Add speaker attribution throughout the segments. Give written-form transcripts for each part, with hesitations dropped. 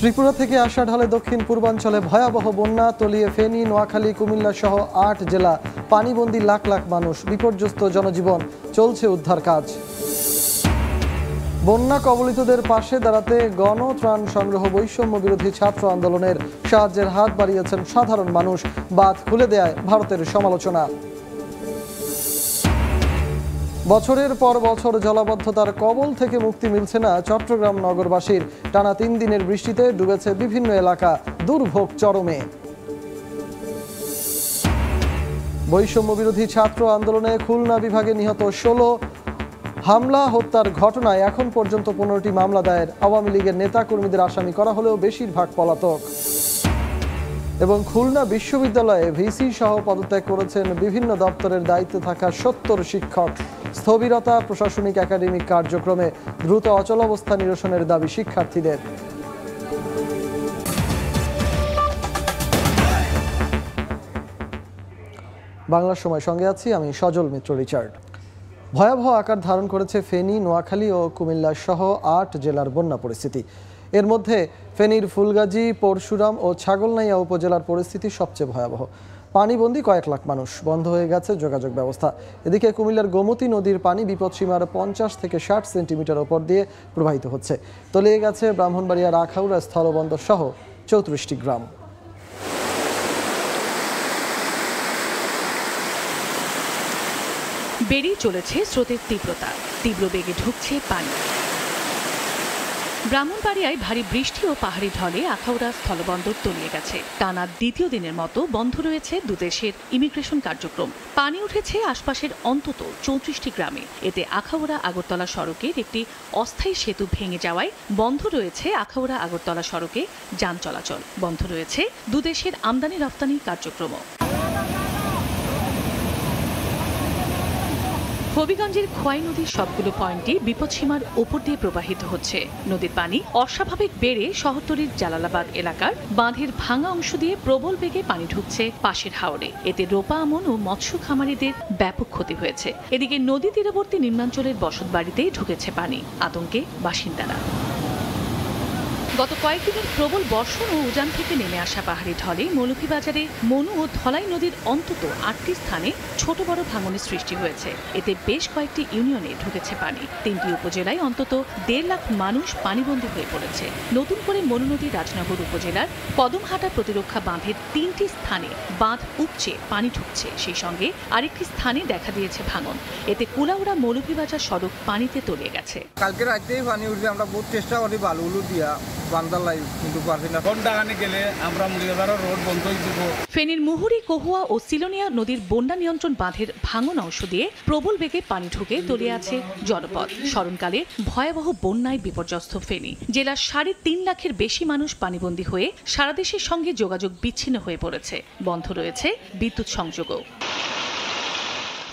Speaker 1: ত্রিপুরা থেকে আসা ঢালে দক্ষিণ পূর্বাঞ্চলে ভয়াবহ বন্যা, তলিয়ে ফেনী, নোয়াখালী, কুমিল্লা সহ ৮ জেলা, পানিবন্দী লাখ লাখ মানুষ, বিপর্যস্ত জনজীবন, চলছে উদ্ধার কাজ। বন্যা কবলিতদের পাশে দাঁড়াতে গণত্রাণ সংগ্রহ বৈষম্য বিরোধী ছাত্র আন্দোলনের সাহায্যের হাত বাড়িয়েছেন সাধারণ মানুষ। বাঁধ খুলে দেয় ভারতের সমালোচনা। বছরের পর বছর জলাবদ্ধতার কবল থেকে মুক্তি মিলছে না চট্টগ্রাম নগরবাসীর। টানা ৩ দিনের বৃষ্টিতে ডুবেছে বিভিন্ন এলাকা, দুর্ভোগ চরমে। বৈষম্য বিরোধী ছাত্র আন্দোলনে খুলনা বিভাগে নিহত ১৬, হামলা হত্যার ঘটনায় এখন পর্যন্ত ১৫টি মামলা দায়ের। আওয়ামী লীগের নেতা কর্মীদের আসামি করা হলেও বেশিরভাগ পলাতক। এবং খুলনা বিশ্ববিদ্যালয়ে ভিসি সহ পদত্যাগ করেছেন বিভিন্ন দপ্তরের দায়িত্বে থাকা ৭০ শিক্ষক। স্থবিরতা প্রশাসনিক একাডেমিক কার্যক্রমে, দ্রুত অচলাবস্থা নিরসনের দাবি শিক্ষার্থীদের। বাংলার সময় সঙ্গে আছি আমি সজল মিত্র রিচার্ড। ভয়াবহ আকার ধারণ করেছে ফেনী, নোয়াখালী ও কুমিল্লা সহ ৮ জেলার বন্যা পরিস্থিতি। এর মধ্যে ফেনীর ফুলগাজী, পরশুরাম ও ছাগলনাইয়া উপজেলার পরিস্থিতি সবচেয়ে ভয়াবহ। পানিবন্দী কয়েক লাখ মানুষ, বন্ধ হয়ে গেছে যোগাযোগ ব্যবস্থা। এদিকে কুমিল্লার গোমতী নদীর পানি বিপদসীমার ৫০ থেকে ৬০ সেন্টিমিটার ওপর দিয়ে প্রবাহিত হচ্ছে। তলিয়ে গেছে ব্রাহ্মণবাড়িয়ার আখাউড়া স্থলবন্দর সহ ৩৪টি গ্রাম।
Speaker 2: বেড়েই চলেছে স্রোতের তীব্রতা, তীব্র বেগে ঢুকছে পানি। ব্রাহ্মণবাড়িয়ায় ভারী বৃষ্টি ও পাহাড়ি ঢলে আখাউড়া স্থলবন্দর তলিয়ে গেছে। টানা দ্বিতীয় দিনের মতো বন্ধ রয়েছে দুদেশের ইমিগ্রেশন কার্যক্রম। পানি উঠেছে আশপাশের অন্তত ৩৪টি গ্রামে। এতে আখাউড়া আগরতলা সড়কের একটি অস্থায়ী সেতু ভেঙে যাওয়ায় বন্ধ রয়েছে আখাউড়া আগরতলা সড়কে যান চলাচল। বন্ধ রয়েছে দুদেশের আমদানি রপ্তানি কার্যক্রমও। হবিগঞ্জের খোয়াই নদীর সবগুলো পয়েন্টই বিপদসীমার ওপর দিয়ে প্রবাহিত হচ্ছে। নদীর পানি অস্বাভাবিক বেড়ে শহরতলির জালালাবাদ এলাকার বাঁধের ভাঙা অংশ দিয়ে প্রবল বেগে পানি ঢুকছে পাশের হাওরে। এতে রোপা আমন ও মৎস্য খামারিদের ব্যাপক ক্ষতি হয়েছে। এদিকে নদী তীরবর্তী নিম্নাঞ্চলের বসতবাড়িতেই ঢুকেছে পানি, আতঙ্কে বাসিন্দারা। গত কয়েকদিনের প্রবল বর্ষণ ও উজান থেকে নেমে আসা পাহাড়ি ঢলে মৌলভীবাজারে মনু ও ধলাই নদীর অন্তত ৮টি স্থানে ছোট বড় ভাঙনের সৃষ্টি হয়েছে। এতে বেশ কয়েকটি ইউনিয়নে ঢুকেছে পানি। ৩টি উপজেলায় অন্তত ১.৫ লাখ মানুষ পানিবন্দী হয়ে পড়েছে। নতুন করে মনু নদী রাজনগর উপজেলার কদমহাটা প্রতিরক্ষা বাঁধের ৩টি স্থানে বাঁধ উপচে পানি ঢুকছে। সেই সঙ্গে আরেকটি স্থানে দেখা দিয়েছে ভাঙন। এতে কুলাউড়া মৌলভীবাজার সড়ক পানিতে তলিয়ে গেছে।
Speaker 3: কালকে রাতেই পানি উঠবে, আমরা বহুত চেষ্টা করি বালুগুলো দিয়া
Speaker 2: ফেনীর মুহুরী, কহুয়া ও সিলোনিয়া নদীর বন্যা নিয়ন্ত্রণ বাঁধের ভাঙন অংশ দিয়ে প্রবল বেগে পানি ঢুকে তলিয়ে আছে জনপদ। স্মরণকালে ভয়াবহ বন্যায় বিপর্যস্ত ফেনী জেলার ৩.৫ লাখের বেশি মানুষ পানিবন্দী হয়ে সারা দেশের সঙ্গে যোগাযোগ বিচ্ছিন্ন হয়ে পড়েছে। বন্ধ রয়েছে বিদ্যুৎ সংযোগও।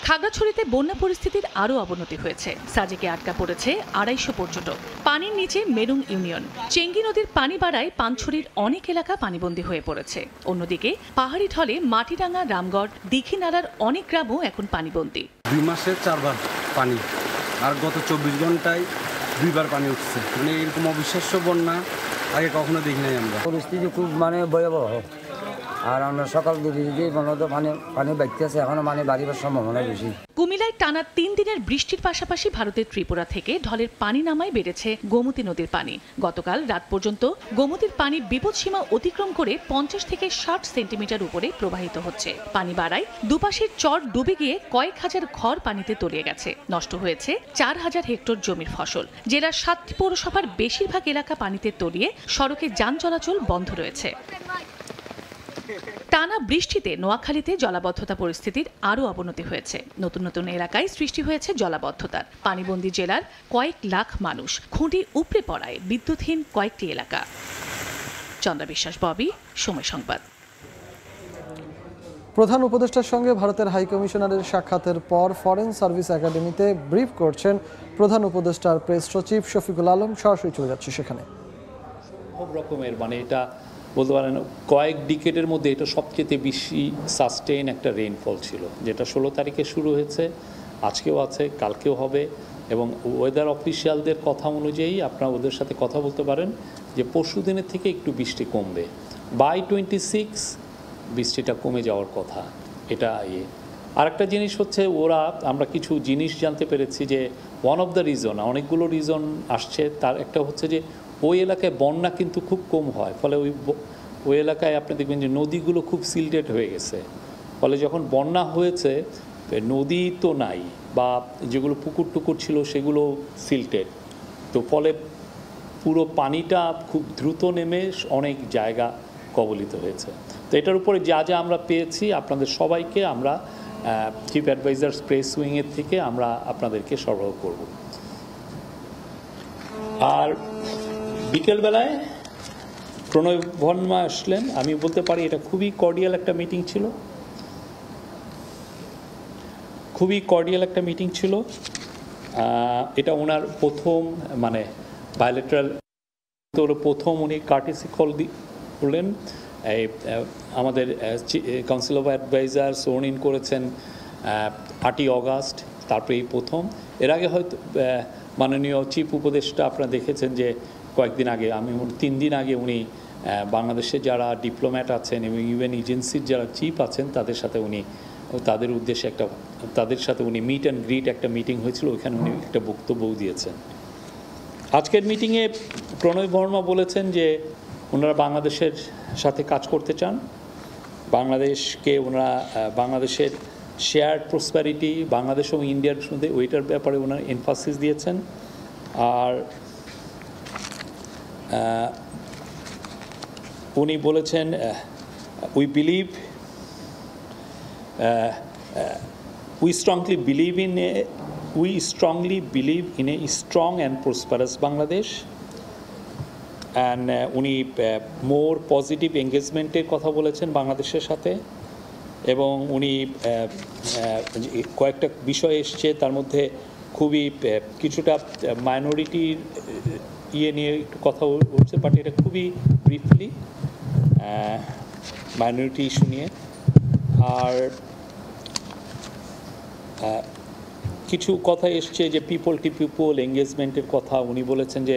Speaker 2: খাগড়াছড়িতে বন্যা পরিস্থিতির আরও অবনতি হয়েছে। সাজেকে আটকা পড়েছে ২৫০ পর্যটক। পানির নিচে মেরুং ইউনিয়ন। চেঙ্গি নদীর পানি বাড়ায় পানছড়ির অনেক এলাকা পানিবন্দী হয়ে পড়েছে। অন্যদিকে পাহাড়ি ঢলে মাটিরাঙ্গা, রামগড়, দীঘিনালার অনেক গ্রামও এখন পানিবন্দী।
Speaker 4: ২ মাসে ৪ বার পানি, আর গত ২৪ ঘন্টায় ২ বার পানি উঠছে। মানে এরকম অবিশ্বাস্য বন্যা আগে কখনো দেখি নাই আমরা।
Speaker 5: পরিস্থিতি খুব ভয়াবহ। আর আমরা সকাল দিকে পানি বাড়তে আছে, এখনো বাড়িবার সম্ভাবনা বেশি।
Speaker 2: কুমিল্লায় টানা ৩ দিনের বৃষ্টির পাশাপাশি ভারতের ত্রিপুরা থেকে ঢলের পানি নামায় বেড়েছে গোমতী নদীর পানি। গতকাল রাত পর্যন্ত গোমতীর পানি বিপদসীমা অতিক্রম করে ৫০ থেকে ৬০ সেন্টিমিটার উপরে প্রবাহিত হচ্ছে। পানি বাড়ায় দুপাশের চর ডুবে গিয়ে কয়েক হাজার ঘর পানিতে তলিয়ে গেছে। নষ্ট হয়েছে ৪,০০০ হেক্টর জমির ফসল। জেলার ৭টি পৌরসভার বেশিরভাগ এলাকা পানিতে তলিয়ে সড়কে যান চলাচল বন্ধ রয়েছে। টানা বৃষ্টিতে নোয়াখালীতে জলাবদ্ধতা পরিস্থিতির আরও অবনতি হয়েছে। নতুন নতুন এলাকায় সৃষ্টি হয়েছে জলাবদ্ধতার। পানিবন্দী জেলার কয়েক লাখ মানুষ, খুঁটি উপড়ে পড়ায় বিদ্যুৎহীন কয়েকটি এলাকা। চন্দ্রা বিশ্বাস, ববি, সময় সংবাদ।
Speaker 1: প্রধান উপদেষ্টার সঙ্গে ভারতের হাইকমিশনারের সাক্ষাতের পর ফরেন সার্ভিস একাডেমিতে ব্রিফ করছেন প্রধান উপদেষ্টার প্রেস সচিব শফিকুল আলম। সরাসরি চলে যাচ্ছে সেখানে।
Speaker 6: সব রকমের এটা বলতে পারেন কয়েক ডিকেটের মধ্যে এটা সবচেয়ে বেশি সাস্টেইন একটা রেইনফল ছিল, যেটা ১৬ তারিখে শুরু হয়েছে, আজকেও আছে, কালকেও হবে। এবং ওয়েদার অফিসিয়ালদের কথা অনুযায়ী আপনারা ওদের সাথে কথা বলতে পারেন যে পরশু দিনের থেকে একটু বৃষ্টি কমবে, বাই 26 বৃষ্টিটা কমে যাওয়ার কথা। এটা আরেকটা জিনিস হচ্ছে আমরা কিছু জিনিস জানতে পেরেছি যে ওয়ান অফ দ্য রিজন, অনেকগুলো রিজন আসছে, তার একটা হচ্ছে যে ওই এলাকায় বন্যা কিন্তু খুব কম হয়, ফলে ওই এলাকায় আপনি দেখবেন যে নদীগুলো খুব সিল্টেড হয়ে গেছে, ফলে যখন বন্যা হয়েছে নদী তো নাই বা যেগুলো পুকুর টুকুর ছিল সেগুলো সিল্টেড, তো ফলে পুরো পানিটা খুব দ্রুত নেমে অনেক জায়গা কবলিত হয়েছে। তো এটার উপরে যা যা আমরা পেয়েছি আপনাদের সবাইকে আমরা চিফ অ্যাডভাইজার্স প্রেস উইংয়ের থেকে আমরা আপনাদেরকে সরবরাহ করব। আর বিকেলবেলায় প্রণয় ভর্মা আসলেন, আমি বলতে পারি এটা খুবই কর্ডিয়াল একটা মিটিং ছিল, খুবই কর্ডিয়াল একটা মিটিং ছিল। এটা ওনার প্রথম মানে বায়োলেটারাল, প্রথম উনি কার্টিসি কল করলেন। আমাদের কাউন্সিল অফ অ্যাডভাইজার সোর্ন ইন করেছেন 8ই অগাস্ট, তারপরে এই প্রথম। এর আগে হয়তো মাননীয় চিফ উপদেষ্টা আপনারা দেখেছেন যে কয়েকদিন আগে, আমি 3 দিন আগে উনি বাংলাদেশে যারা ডিপ্লোম্যাট আছেন এবং ইউএন এজেন্সির যারা চিফ আছেন তাদের সাথে উনি তাদের উদ্দেশ্যে তাদের সাথে উনি মিট অ্যান্ড গ্রিট একটা মিটিং হয়েছিল, ওইখানে উনি একটা বক্তব্যও দিয়েছেন। আজকের মিটিংয়ে প্রণয় ভর্মা বলেছেন যে ওনারা বাংলাদেশের সাথে কাজ করতে চান, বাংলাদেশকে ওনারা বাংলাদেশের শেয়ার্ড প্রসপ্যারিটি বাংলাদেশ এবং ইন্ডিয়ার মধ্যে ওইটার ব্যাপারে ওনারা এমফাসিস দিয়েছেন। আর উনি বলেছেন we strongly believe in a strong and prosperous Bangladesh, and উনি মোর পজিটিভ এঙ্গেজমেন্টের কথা বলেছেন বাংলাদেশের সাথে, এবং উনি কয়েকটা বিষয় এসছে তার মধ্যে খুবই কিছুটা মাইনরিটির নিয়ে একটু কথা উঠছে, বাট এটা খুবই ব্রিফলি মাইনরিটি ইস্যু নিয়ে। আর কিছু কথা এসছে যে পিপল টু পিপল এঙ্গেজমেন্টের কথা। উনি বলেছেন যে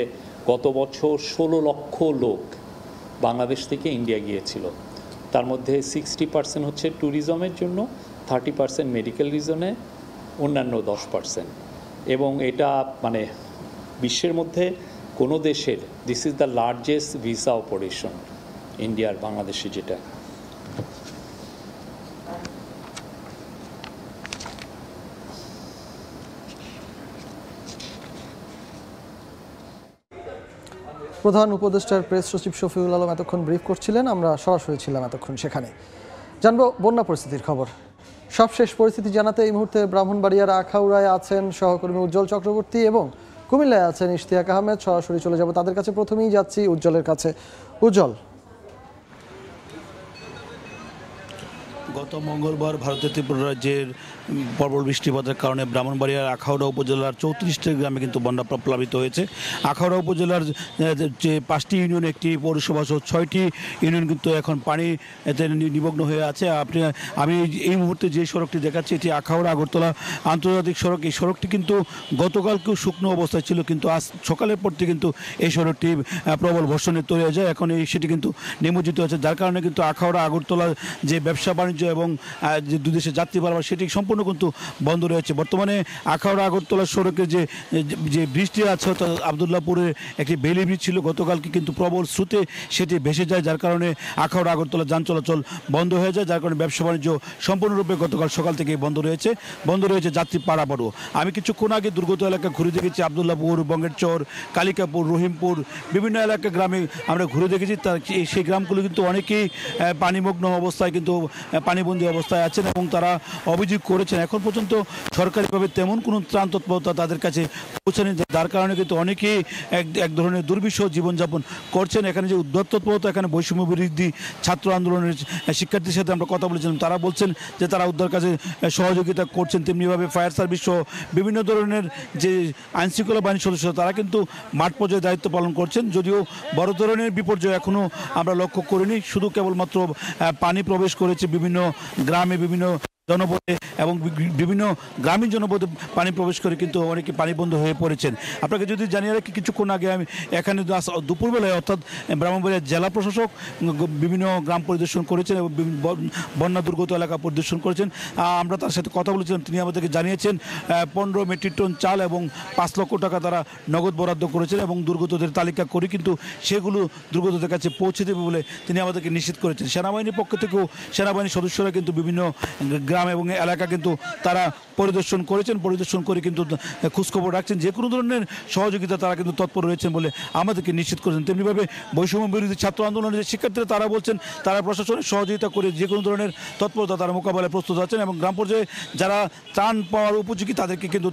Speaker 6: গত বছর 16 লক্ষ লোক বাংলাদেশ থেকে ইন্ডিয়া গিয়েছিল, তার মধ্যে 60% হচ্ছে ট্যুরিজমের জন্য, 30% মেডিকেল রিজনে, অন্যান্য 10%। এবং এটা মানে বিশ্বের মধ্যে কোনো দেশের this is the largest visa operation ইন্ডিয়ার বাংলাদেশে যেটা।
Speaker 1: প্রধান উপদেষ্টার প্রেস সচিব শফিউল আলম এতক্ষণ ব্রিফ করছিলেন, আমরা সরাসরি ছিলাম এতক্ষণ সেখানে। জানবো বন্যা পরিস্থিতির খবর। সবশেষ পরিস্থিতি জানাতে এই মুহূর্তে ব্রাহ্মণবাড়িয়ার আখাউড়ায় আছেন সহকর্মী উজ্জ্বল চক্রবর্তী এবং কুমিল্লায় আছেন ইশতিয়াক আহমেদ। সরাসরি চলে যাব তাদের কাছে, প্রথমেই যাচ্ছি উজ্জ্বলের কাছে। উজ্জ্বল,
Speaker 7: গত মঙ্গলবার ভারতের ত্রিপুরা রাজ্যের প্রবল বৃষ্টিপাতের কারণে ব্রাহ্মণবাড়িয়ার আখাউড়া উপজেলার 34টি গ্রামে কিন্তু বন্যা প্লাবিত হয়েছে। আখাউড়া উপজেলার যে 5টি ইউনিয়ন, একটি পৌরসভা সহ 6টি ইউনিয়ন কিন্তু এখন পানিতে নিমগ্ন হয়ে আছে। আমি এই মুহূর্তে যে সড়কটি দেখাচ্ছি এটি আখাউড়া আগরতলা আন্তর্জাতিক সড়ক। এই সড়কটি কিন্তু গতকালকেও শুকনো অবস্থায় ছিল, কিন্তু আজ সকালের পর থেকে কিন্তু এই সড়কটি প্রবল বর্ষণে তৈরি হয়ে যায়। এখন সেটি কিন্তু নিমজ্জিত হচ্ছে, যার কারণে কিন্তু আখাউড়া আগরতলা যে ব্যবসা বাণিজ্য এবং যে দুদেশে যাত্রী পারাবার সেটি সম্পূর্ণ কিন্তু বন্ধ রয়েছে। বর্তমানে আখাউড়া আগরতলা সড়কে যে ব্রিজটি আছে অর্থাৎ আবদুল্লাহপুরে একটি বেলি ব্রিজ ছিল, গতকালকে কিন্তু প্রবল স্রোতে সেটি ভেসে যায়, যার কারণে আখাউড়া আগরতলা যান চলাচল বন্ধ হয়ে যায়, যার কারণে ব্যবসা বাণিজ্য সম্পূর্ণরূপে গতকাল সকাল থেকে বন্ধ রয়েছে যাত্রী পারাপারও। আমি কিছুক্ষণ আগে দুর্গত এলাকা ঘুরে দেখেছি, আবদুল্লাহপুর, বঙ্গেরচর, কালিকাপুর, রহিমপুর, বিভিন্ন এলাকা গ্রামে আমরা ঘুরে দেখেছি। সেই গ্রামগুলো কিন্তু অনেকেই পানিমগ্ন অবস্থায় কিন্তু পানিবন্দী অবস্থায় আছেন এবং তারা অভিযোগ করেছেন এখন পর্যন্ত সরকারিভাবে তেমন কোনো ত্রাণ তৎপরতা তাদের কাছে পৌঁছায়নি, যার কারণে কিন্তু অনেকেই এক ধরনের দুর্বিষহ জীবনযাপন করছেন। এখানে যে উদ্যোগ তৎপরতা, এখানে বৈষম্য বিরোধী ছাত্র আন্দোলনের শিক্ষার্থীর সাথে আমরা কথা বলেছিলাম, তারা বলছেন যে তারা উদ্ধার কাজে সহযোগিতা করছেন। তেমনিভাবে ফায়ার সার্ভিস সহ বিভিন্ন ধরনের যে আইনশৃঙ্খলা বাহিনীর সদস্য তারা কিন্তু মাঠ পর্যায়ে দায়িত্ব পালন করছেন। যদিও বড় ধরনের বিপর্যয় এখনও আমরা লক্ষ্য করিনি, শুধু কেবলমাত্র পানি প্রবেশ করেছে বিভিন্ন গ্রামে, বিভিন্ন জনপদে এবং বিভিন্ন গ্রামীণ জনপদে পানি প্রবেশ করে কিন্তু অনেকে পানি বন্ধ হয়ে পড়েছেন। আপনাকে যদি জানিয়ে রাখি, কিছুক্ষণ আগে আমি এখানে দুপুরবেলায় অর্থাৎ ব্রাহ্মণবাড়িয়া জেলা প্রশাসক বিভিন্ন গ্রাম পরিদর্শন করেছেন এবং বন্যা দুর্গত এলাকা পরিদর্শন করেছেন। আমরা তার সাথে কথা বলেছিলাম, তিনি আমাদেরকে জানিয়েছেন 15 মেট্রিক টন চাল এবং 5 লক্ষ টাকা তারা নগদ বরাদ্দ করেছেন এবং দুর্গতদের তালিকা করে কিন্তু সেগুলো দুর্গতদের কাছে পৌঁছে দেবে বলে তিনি আমাদেরকে নিশ্চিত করেছেন। সেনাবাহিনীর পক্ষ থেকেও সেনাবাহিনীর সদস্যরা কিন্তু বিভিন্ন গ্রাম এবং এলাকা কিন্তু তারা পরিদর্শন করেছেন, পরিদর্শন করে কিন্তু খোঁজখবর রাখছেন, যে কোনো ধরনের সহযোগিতা তারা কিন্তু তৎপর রয়েছেন বলে আমাদেরকে নিশ্চিত করেছেন। তেমনিভাবে বৈষম্য বিরোধী ছাত্র আন্দোলনের যে শিক্ষার্থীরা তারা বলছেন তারা প্রশাসনের সহযোগিতা করে যে কোনো ধরনের তৎপরতা তারা মোকাবেলায় প্রস্তুত আছেন এবং গ্রাম পর্যায়ে যারা ত্রাণ পাওয়ার উপযোগী তাদেরকে কিন্তু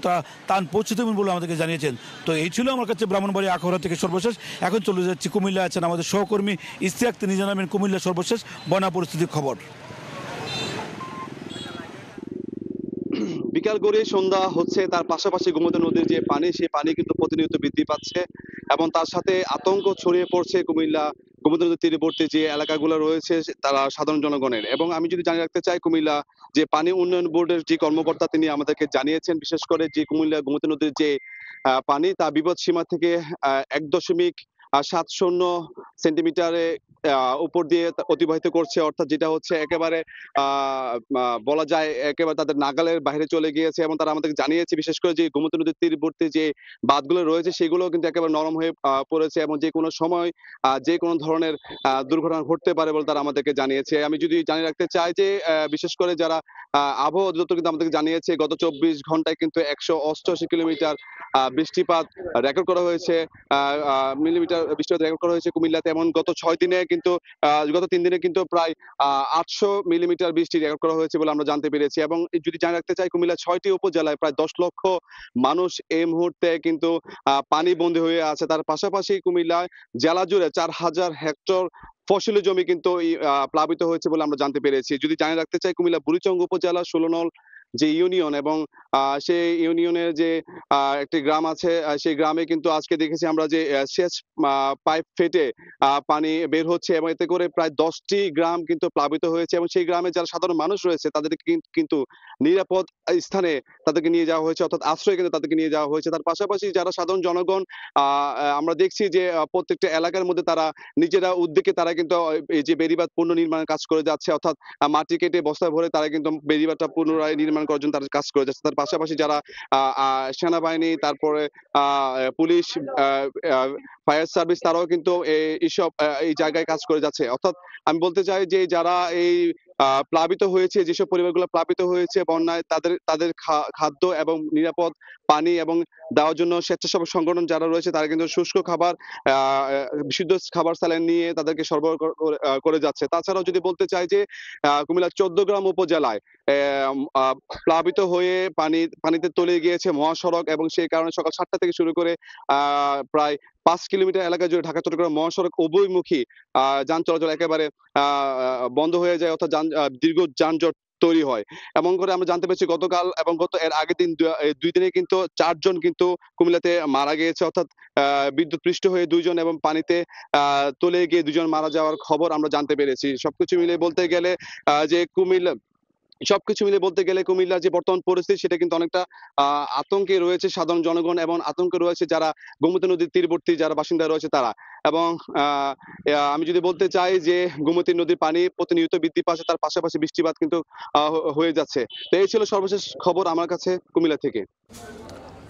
Speaker 7: ত্রাণ পৌঁছে দেবেন বলে আমাদেরকে জানিয়েছেন। তো এই ছিল আমার কাছে ব্রাহ্মণবাড়িয়া আখাউড়া থেকে সর্বশেষ। এখন চলে যাচ্ছি কুমিল্লা, আছেন আমাদের সহকর্মী ইশতিয়াক, তিনি জানাবেন কুমিল্লা সর্বশেষ বন্যা পরিস্থিতির খবর।
Speaker 8: বিকাল গড়িয়ে সন্ধ্যা হচ্ছে, তার পাশাপাশি গোমতী নদীর যে পানি, সেই পানি কিন্তু প্রতিনিয়ত বৃদ্ধি পাচ্ছে এবং তার সাথে আতঙ্ক ছড়িয়ে পড়ছে কুমিল্লা গোমতী নদীর তীরবর্তী যে এলাকাগুলো রয়েছে তারা সাধারণ জনগণের। এবং আমি যদি জানিয়ে রাখতে চাই, কুমিল্লা যে পানি উন্নয়ন বোর্ডের যে কর্মকর্তা তিনি আমাদেরকে জানিয়েছেন, বিশেষ করে যে কুমিল্লা গোমতী নদীর যে পানি তা বিপদ সীমা থেকে 1.70 সেন্টিমিটারে উপর দিয়ে অতিবাহিত করছে, অর্থাৎ যেটা হচ্ছে একেবারে বলা যায় একেবারে তাদের নাগালের বাইরে চলে গিয়েছে। এবং তারা আমাদেরকে জানিয়েছে বিশেষ করে যে গোমতী নদীর তীরবর্তী যে বাঁধগুলো রয়েছে সেগুলো কিন্তু একেবারে নরম হয়ে পড়েছে এবং যে কোনো সময় যে কোনো ধরনের দুর্ঘটনা ঘটতে পারে বলে তারা আমাদেরকে জানিয়েছে। আমি যদি জানিয়ে রাখতে চাই যে বিশেষ করে যারা আবহাওয়া অধিদপ্তর কিন্তু আমাদেরকে জানিয়েছে গত 24 ঘন্টায় কিন্তু 188 কিলোমিটার বৃষ্টিপাত রেকর্ড করা হয়েছে, মিলিমিটার বৃষ্টিপাত রেকর্ড করা হয়েছে কুমিল্লাতে। এমন গত 6 দিনে কিন্তু গত 3 দিনে কিন্তু প্রায় 800 মিলিমিটার বৃষ্টি রেকর্ড করা হয়েছে বলে আমরা জানতে পেরেছি। এবং যদি জানিয়ে রাখতে চাই, কুমিল্লা 6টি উপজেলায় প্রায় 10 লক্ষ মানুষ এই মুহূর্তে কিন্তু পানি বন্দী হয়ে আছে। তার পাশাপাশি কুমিল্লায় জেলা জুড়ে 4000 হেক্টর ফসলি জমি কিন্তু প্লাবিত হয়েছে বলে আমরা জানতে পেরেছি। যদি জানিয়ে রাখতে চাই, কুমিল্লা বুড়িচং উপজেলা 16 নং যে ইউনিয়ন এবং সেই ইউনিয়নের যে একটি গ্রাম আছে, সেই গ্রামে কিন্তু আজকে দেখেছি আমরা যে সেচ পাইপ ফেটে পানি বের হচ্ছে এবং এতে করে প্রায় 10টি গ্রাম কিন্তু প্লাবিত হয়েছে এবং সেই গ্রামে যারা সাধারণ মানুষ রয়েছে তাদেরকে কিন্তু নিরাপদ স্থানে তাদেরকে নিয়ে যাওয়া হয়েছে, অর্থাৎ আশ্রয় কেন্দ্রে তাদেরকে নিয়ে যাওয়া হয়েছে। তার পাশাপাশি যারা সাধারণ জনগণ, আমরা দেখছি যে প্রত্যেকটা এলাকার মধ্যে তারা নিজেরা উদ্যোগে তারা কিন্তু এই যে বেড়িবাঁধ পুনর্নির্মাণের কাজ করে যাচ্ছে, অর্থাৎ মাটি কেটে বস্তায় ভরে তারা কিন্তু বেড়িবাঁধটা পুনরায় নির্মাণ করার জন্য তারা কাজ করে যাচ্ছে। তার পাশাপাশি যারা সেনাবাহিনী, তারপরে পুলিশ, ফায়ার সার্ভিস, তারাও কিন্তু এই জায়গায় কাজ করে যাচ্ছে। অর্থাৎ আমি বলতে চাই যে যারা এই প্লাবিত হয়েছে, যেসব পরিবারগুলো প্লাবিত হয়েছে বন্যায়, তাদের খাদ্য এবং নিরাপদ পানি এবং দেওয়ার জন্য স্বেচ্ছাসেবক সংগঠন যারা রয়েছে তারা কিন্তু শুষ্ক খাবার, বিশুদ্ধ খাবার স্যালাইন নিয়ে তাদেরকে সরবরাহ করে যাচ্ছে। তাছাড়াও যদি বলতে চাই যে কুমিল্লার 14 গ্রাম উপজেলায় প্লাবিত হয়ে পানিতে তলিয়ে গিয়েছে মহাসড়ক এবং সেই কারণে সকাল 7টা থেকে শুরু করে প্রায় 5 কিলোমিটার এলাকা জুড়ে ঢাকা চট্টগ্রাম মহাসড়ক উভয়মুখী যান চলাচল একেবারে বন্ধ হয়ে যায়, অর্থাৎ দীর্ঘ যানজট তৈরি হয়। এমন করে আমরা জানতে পেরেছি গতকাল এবং এর আগের দিন 2 দিনে কিন্তু 4 জন কিন্তু কুমিল্লাতে মারা গিয়েছে, অর্থাৎ বিদ্যুৎ পৃষ্ঠ হয়ে 2 জন এবং পানিতে তলিয়ে গিয়ে 2 জন মারা যাওয়ার খবর আমরা জানতে পেরেছি। সবকিছু মিলে বলতে গেলে কুমিল্লার যে বর্তমান পরিস্থিতি সেটা কিন্তু অনেকটা আতঙ্কে রয়েছে সাধারণ জনগণ এবং আতঙ্কে রয়েছে যারা গোমতী নদীর তীরবর্তী যারা বাসিন্দা রয়েছে তারা। এবং আমি যদি বলতে চাই যে গোমতী নদীর পানি প্রতিনিয়ত বৃদ্ধি পাচ্ছে, তার পাশাপাশি বৃষ্টিপাত কিন্তু হয়ে যাচ্ছে। তো এই ছিল সর্বশেষ খবর আমার কাছে কুমিল্লা থেকে।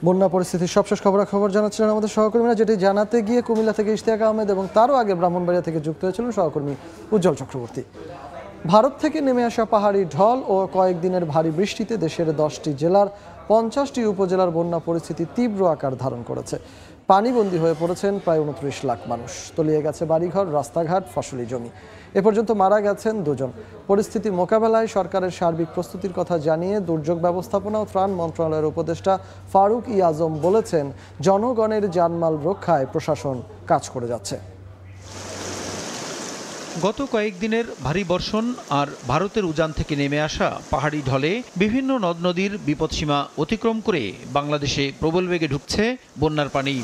Speaker 1: বন্যা পরিস্থিতির সবশেষ খবর জানাচ্ছিলেন আমাদের সহকর্মীরা, যেটি জানাতে গিয়ে কুমিল্লা থেকে ইশতিয়াক আহমেদ এবং তারও আগে ব্রাহ্মণবাড়িয়া থেকে যুক্ত হয়েছিলেন সহকর্মী উজ্জ্বল চক্রবর্তী। ভারত থেকে নেমে আসা পাহাড়ি ঢল ও কয়েকদিনের ভারী বৃষ্টিতে দেশের 10টি জেলার 50টি উপজেলার বন্যা পরিস্থিতি তীব্র আকার ধারণ করেছে। পানিবন্দী হয়ে পড়েছেন প্রায় 29 লাখ মানুষ, তলিয়ে গেছে বাড়িঘর, রাস্তাঘাট, ফসলি জমি। এ পর্যন্ত মারা গেছেন 2 জন। পরিস্থিতি মোকাবেলায় সরকারের সার্বিক প্রস্তুতির কথা জানিয়ে দুর্যোগ ব্যবস্থাপনা ও ত্রাণ মন্ত্রণালয়ের উপদেষ্টা ফারুক ই আজম বলেছেন, জনগণের জানমাল রক্ষায় প্রশাসন কাজ করে যাচ্ছে।
Speaker 9: গত কয়েকদিনের ভারী বর্ষণ আর ভারতের উজান থেকে নেমে আসা পাহাড়ি ঢলে বিভিন্ন নদ নদীর বিপদসীমা অতিক্রম করে বাংলাদেশে প্রবল বেগে ঢুকছে বন্যার পানি।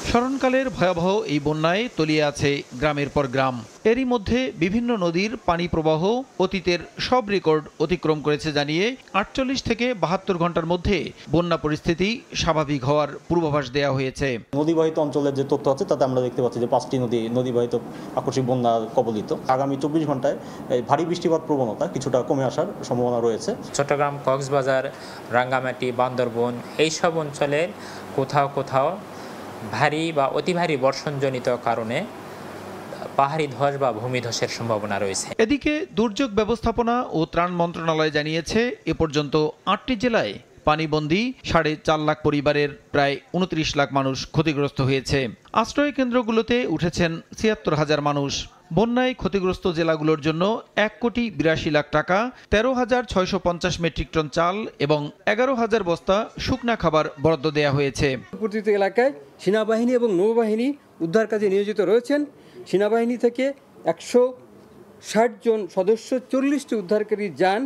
Speaker 9: স্মরণকালের ভয়াবহ এই বন্যায় তলিয়ে আছে গ্রামের পর গ্রাম। এরই মধ্যে বিভিন্ন নদীর পানি প্রবাহ অতীতের সব রেকর্ড অতিক্রম করেছে জানিয়ে 48 থেকে 72 ঘন্টার মধ্যে বন্যা পরিস্থিতি স্বাভাবিক হওয়ার পূর্বাভাস দেওয়া হয়েছে।
Speaker 10: নদীবাহিত অঞ্চলের যে তথ্য আছে তাতে আমরা দেখতে পাচ্ছি যে 5টি নদীবাহিত আকস্মিক বন্যা কবলিত। আগামী 24 ঘন্টায় ভারী বৃষ্টিপাত প্রবণতা কিছুটা কমে আসার সম্ভাবনা রয়েছে।
Speaker 11: চট্টগ্রাম, কক্সবাজার, রাঙ্গামাটি, বান্দরবন এইসব অঞ্চলের কোথাও ভারী বা অতি ভারী বর্ষণজনিত কারণে পাহাড়ি ধস বা ভূমিধসের সম্ভাবনা রয়েছে।
Speaker 9: এদিকে দুর্যোগ ব্যবস্থাপনা ও ত্রাণ মন্ত্রণালয় জানিয়েছে এ পর্যন্ত 8টি জেলায় পানিবন্দী 4.5 লাখ পরিবারের প্রায় 29 লাখ মানুষ ক্ষতিগ্রস্ত হয়েছে। আশ্রয় কেন্দ্রগুলোতে উঠেছেন 76,000 মানুষ। বন্যায় ক্ষতিগ্রস্ত জেলাগুলোর জন্য 1,82,00,000 টাকা, 13,650 মেট্রিক টন চাল এবং 11,000 বস্তা শুকনা খাবার বরাদ্দ দেওয়া হয়েছে।
Speaker 12: উপকূলীয় এলাকায় সেনাবাহিনী এবং নৌবাহিনী উদ্ধার কাজে নিয়োজিত রয়েছেন। সেনাবাহিনী থেকে 160 জন সদস্য 40টি উদ্ধারকারী যান